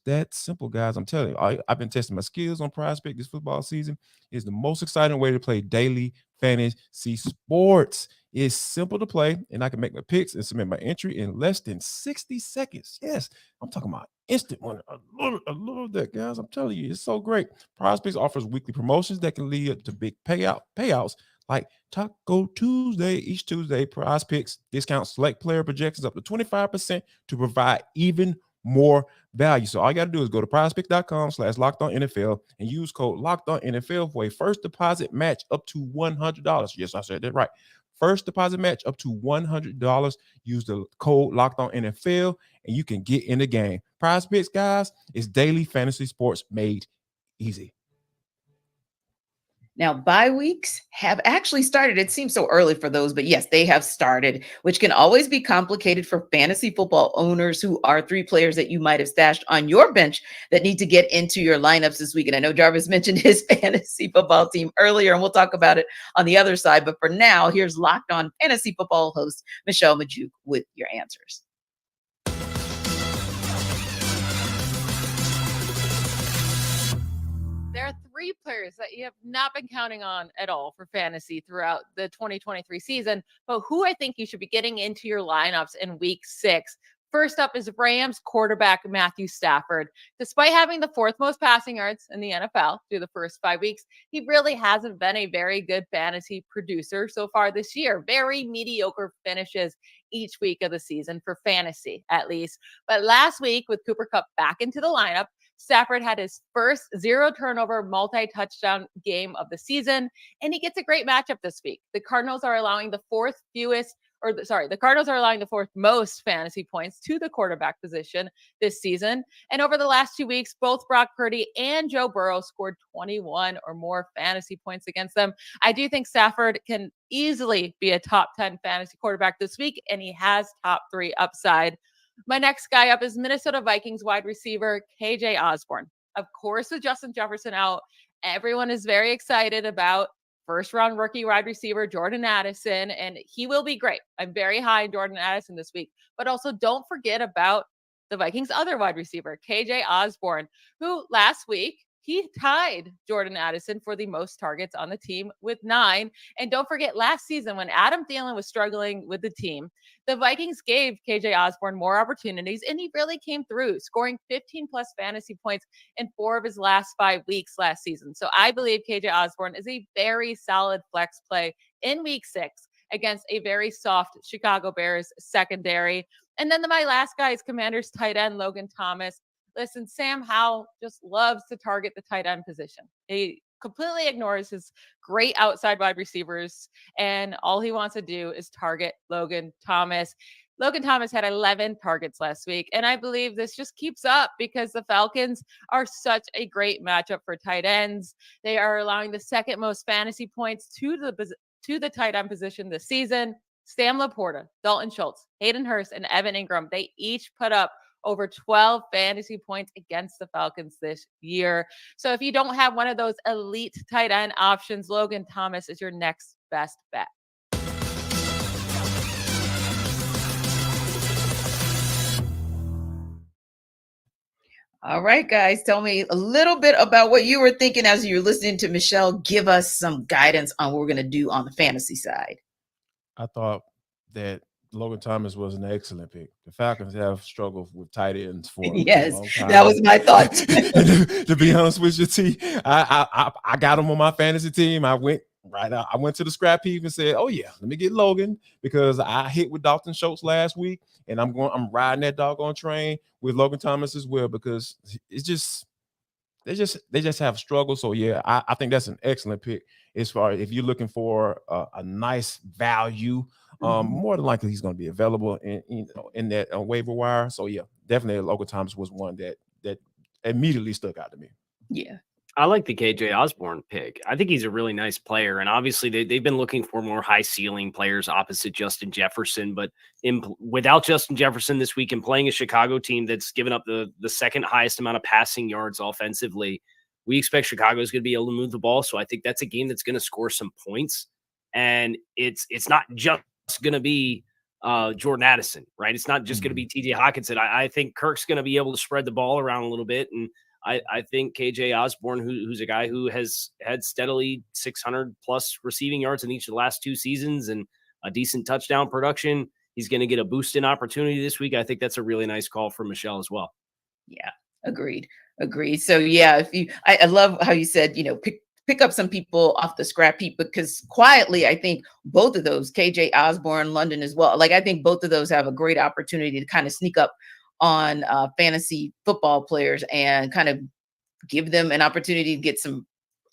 B: that simple, guys. I'm telling you, I've been testing my skills on Prize Pick this football season. It's the most exciting way to play daily fantasy sports. It's simple to play, and I can make my picks and submit my entry in less than 60 seconds. Yes, I'm talking about instant money. I love that, guys. I'm telling you, it's so great. Prize Picks offers weekly promotions that can lead to big payouts like Taco Tuesday. Each Tuesday, Prize Picks discounts select player projections up to 25% to provide even more value. So all you got to do is go to prizepicks.com/LockedOnNFL and use code LockedOnNFL for a first deposit match up to $100. Yes, I said that right. First deposit match up to $100. Use the code LockedOnNFL and you can get in the game. Prize Picks, guys, is daily fantasy sports made easy.
A: Now, bye weeks have actually started. It seems so early for those, but yes, they have started, which can always be complicated for fantasy football owners who are 3 players that you might have stashed on your bench that need to get into your lineups this week. And I know Jarvis mentioned his fantasy football team earlier, and we'll talk about it on the other side. But for now, here's Locked On Fantasy Football host Michelle Majuk with your answers.
H: 3 players that you have not been counting on at all for fantasy throughout the 2023 season, but who I think you should be getting into your lineups in week 6. First up is Rams quarterback Matthew Stafford. Despite having the 4th most passing yards in the NFL through the first 5 weeks, he really hasn't been a very good fantasy producer so far this year. Very mediocre finishes each week of the season for fantasy, at least. But last week, with Cooper Kupp back into the lineup, Stafford had his first 0-turnover multi-touchdown game of the season, and he gets a great matchup this week. The Cardinals are allowing the 4th most fantasy points to the quarterback position this season. And over the last 2 weeks, both Brock Purdy and Joe Burrow scored 21 or more fantasy points against them. I do think Stafford can easily be a top 10 fantasy quarterback this week, and he has top 3 upside. My next guy up is Minnesota Vikings wide receiver KJ Osborne. Of course, with Justin Jefferson out, everyone is very excited about first-round rookie wide receiver Jordan Addison, and he will be great. I'm very high on Jordan Addison this week, but also don't forget about the Vikings' other wide receiver, KJ Osborne, who last week, he tied Jordan Addison for the most targets on the team with 9. And don't forget, last season when Adam Thielen was struggling with the team, the Vikings gave KJ Osborne more opportunities, and he really came through, scoring 15-plus fantasy points in 4 of his last 5 weeks last season. So I believe KJ Osborne is a very solid flex play in week 6 against a very soft Chicago Bears secondary. And then my last guy is Commanders tight end Logan Thomas. Listen, Sam Howell just loves to target the tight end position. He completely ignores his great outside wide receivers, and all he wants to do is target Logan Thomas. Logan Thomas had 11 targets last week, and I believe this just keeps up because the Falcons are such a great matchup for tight ends. They are allowing the 2nd most fantasy points to the tight end position this season. Sam Laporta, Dalton Schultz, Hayden Hurst, and Evan Ingram, they each put up over 12 fantasy points against the Falcons this year. So if you don't have one of those elite tight end options, Logan Thomas is your next best bet.
A: All right, guys, tell me a little bit about what you were thinking as you were listening to Michelle give us some guidance on what we're going to do on the fantasy side.
B: I thought that Logan Thomas was an excellent pick. The Falcons have struggled with tight ends for a long time.
A: That was my thought.
B: To be honest with you, T, I got him on my fantasy team. I went to the scrap heap and said, "Oh yeah, let me get Logan," because I hit with Dalton Schultz last week, and I'm riding that doggone train with Logan Thomas as well because they just have struggled. So yeah, I think that's an excellent pick as far as if you're looking for a nice value. More than likely he's going to be available in that waiver wire. So yeah, definitely Logan Thomas was one that immediately stuck out to me.
A: Yeah.
C: I like the KJ Osborne pick. I think he's a really nice player. And obviously they've been looking for more high ceiling players opposite Justin Jefferson, but without Justin Jefferson this week and playing a Chicago team that's given up the 2nd highest amount of passing yards offensively, we expect Chicago is going to be able to move the ball. So I think that's a game that's going to score some points. And it's not just going to be Jordan Addison, right? It's not just going to be TJ Hawkinson. I think Kirk's going to be able to spread the ball around a little bit. And I think KJ Osborne, who's a guy who has had steadily 600 plus receiving yards in each of the last 2 seasons and a decent touchdown production, he's going to get a boost in opportunity this week. I think that's a really nice call for Michelle as well.
A: Yeah, agreed. So yeah, I love how you said, pick up some people off the scrap heap, because quietly, I think both of those, KJ Osborne, London as well, I think both of those have a great opportunity to kind of sneak up on fantasy football players and kind of give them an opportunity to get some,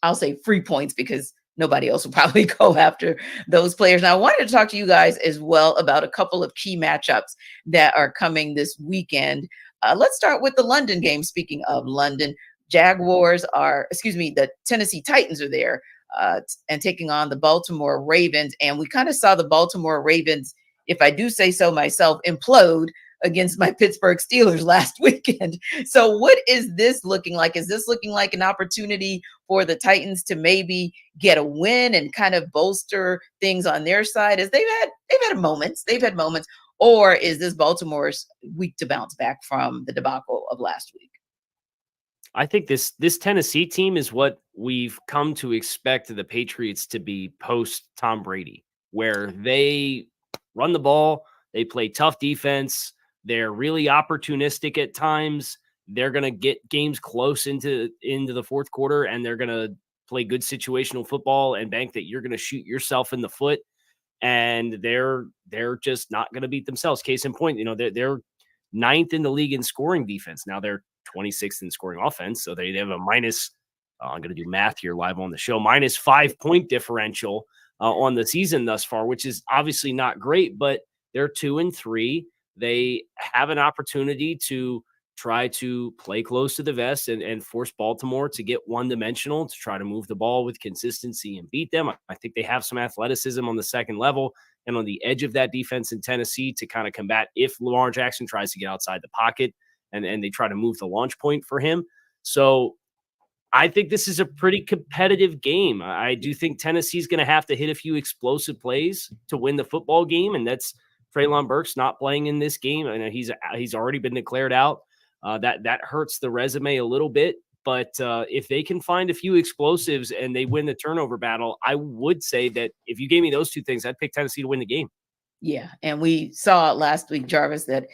A: I'll say, free points, because nobody else will probably go after those players. Now, I wanted to talk to you guys as well about a couple of key matchups that are coming this weekend. Let's start with the London game. Speaking of London, the Tennessee Titans are there and taking on the Baltimore Ravens. And we kind of saw the Baltimore Ravens, if I do say so myself, implode against my Pittsburgh Steelers last weekend. So what is this looking like? Is this looking like an opportunity for the Titans to maybe get a win and kind of bolster things on their side, as they've had moments, or is this Baltimore's week to bounce back from the debacle of last week?
C: I think this Tennessee team is what we've come to expect the Patriots to be post Tom Brady, where they run the ball, they play tough defense, they're really opportunistic at times. They're going to get games close into the fourth quarter, and they're going to play good situational football and bank that you're going to shoot yourself in the foot. And they're just not going to beat themselves. Case in point, they're ninth in the league in scoring defense. Now they're 26th in scoring offense, so they have a minus. I'm going to do math here live on the show. Minus 5-point differential on the season thus far, which is obviously not great, but they're 2-3. They have an opportunity to try to play close to the vest and force Baltimore to get one-dimensional, to try to move the ball with consistency and beat them. I think they have some athleticism on the second level and on the edge of that defense in Tennessee to kind of combat if Lamar Jackson tries to get outside the pocket and they try to move the launch point for him. So I think this is a pretty competitive game. I do think Tennessee's going to have to hit a few explosive plays to win the football game, and that's Treylon Burks not playing in this game. I know he's already been declared out. That hurts the resume a little bit, but if they can find a few explosives and they win the turnover battle, I would say that if you gave me those two things, I'd pick Tennessee to win the game.
A: Yeah, and we saw last week, Jarvis, that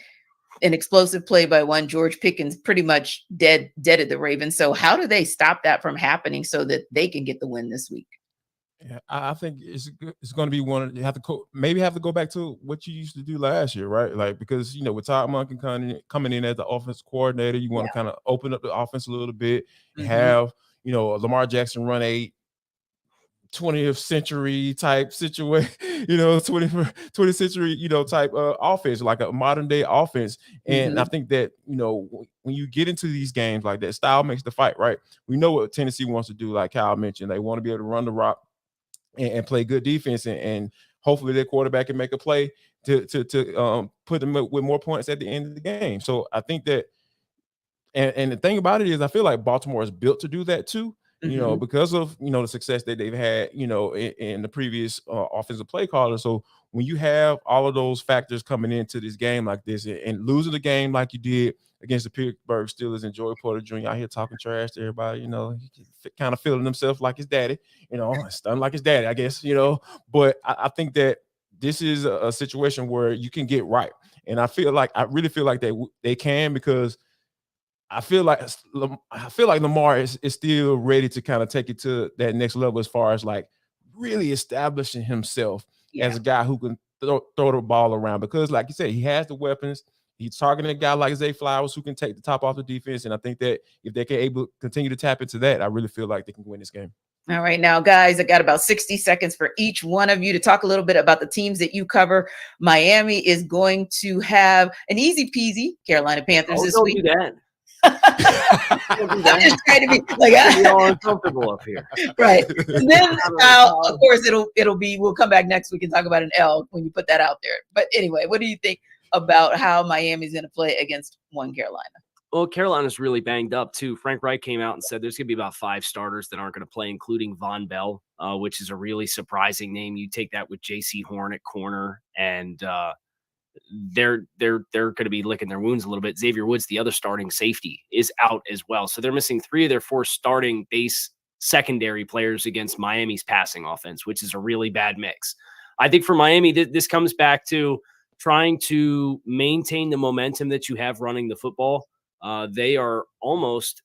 A: an explosive play by one George Pickens pretty much deaded the Ravens. So how do they stop that from happening so that they can get the win this week?
B: Yeah, I think it's going to be one. You have to maybe have to go back to what you used to do last year, right? Like, because with Todd Monken coming in as the offense coordinator, you want to kind of open up the offense a little bit, and have Lamar Jackson run a 20th century type situation, 20th century, type offense, like a modern day offense. And I think that, when you get into these games like that, style makes the fight, right? We know what Tennessee wants to do, like Kyle mentioned. They want to be able to run the rock and play good defense, and hopefully their quarterback can make a play to put them with more points at the end of the game. So I think that, and the thing about it is, I feel like Baltimore is built to do that too. Because of the success that they've had, in the previous offensive play caller. So when you have all of those factors coming into this game like this, and losing the game like you did against the Pittsburgh Steelers, and Joey Porter Jr. out here talking trash to everybody, kind of feeling himself like his daddy, stunned like his daddy, I guess, But I think that this is a situation where you can get right, and I really feel like they can, because I feel like Lamar is still ready to kind of take it to that next level, as far as like really establishing himself as a guy who can throw the ball around, because like you said, he has the weapons. He's targeting a guy like Zay Flowers who can take the top off the defense. And I think that if they can continue to tap into that, I really feel like they can win this game.
A: All right, now, guys, I got about 60 seconds for each one of you to talk a little bit about the teams that you cover. Miami is going to have an easy peasy Carolina Panthers this week.
C: Do that.
A: I'm just trying to be like,
C: all uncomfortable up here,
A: right? And then, of course, we'll come back next week and talk about an L when you put that out there. But anyway, what do you think about how Miami's going to play against one Carolina?
C: Well, Carolina's really banged up too. Frank Reich came out and said there's going to be about 5 starters that aren't going to play, including Von Bell, which is a really surprising name. You take that with J.C. Horn at corner, and they're going to be licking their wounds a little bit. Xavier Woods, the other starting safety, is out as well. So they're missing 3 of their 4 starting base secondary players against Miami's passing offense, which is a really bad mix. I think for Miami, this comes back to trying to maintain the momentum that you have running the football. They are almost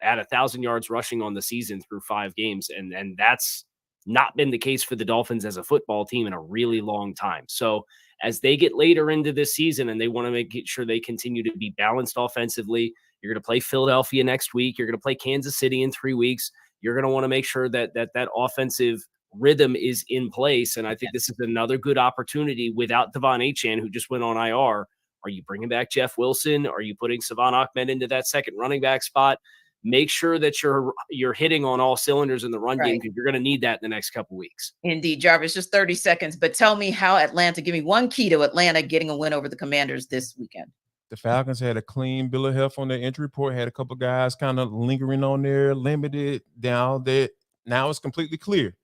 C: at 1,000 yards rushing on the season through 5 games. And that's not been the case for the Dolphins as a football team in a really long time. So as they get later into this season and they want to make sure they continue to be balanced offensively, you're going to play Philadelphia next week. You're going to play Kansas City in 3 weeks. You're going to want to make sure that offensive rhythm is in place. And I think this is another good opportunity without Devon Achane, who just went on IR. Are you bringing back Jeff Wilson? Are you putting Savon Ahmed into that second running back spot? Make sure that you're hitting on all cylinders in the run game, because you're going to need that in the next couple weeks.
A: Indeed, Jarvis, just 30 seconds. But tell me how give me one key to Atlanta getting a win over the Commanders this weekend.
B: The Falcons had a clean bill of health on their injury report, had a couple of guys kind of lingering on there, limited down there. Now it's completely clear.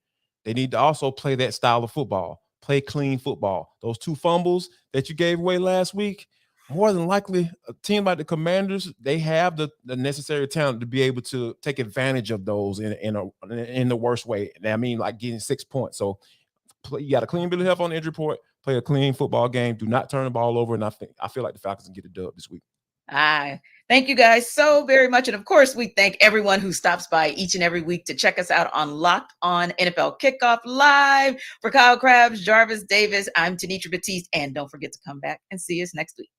B: They need to also play that style of football, play clean football. Those 2 fumbles that you gave away last week, more than likely, a team like the Commanders, they have the necessary talent to be able to take advantage of those in the worst way. I mean, like getting 6 points. So you got a clean bill of health on the injury report, play a clean football game, do not turn the ball over, and I feel like the Falcons can get a dub this week.
A: Thank you guys so very much. And of course, we thank everyone who stops by each and every week to check us out on Locked On NFL Kickoff Live. For Kyle Krabs, Jarvis Davis, I'm Tenitra Batiste. And don't forget to come back and see us next week.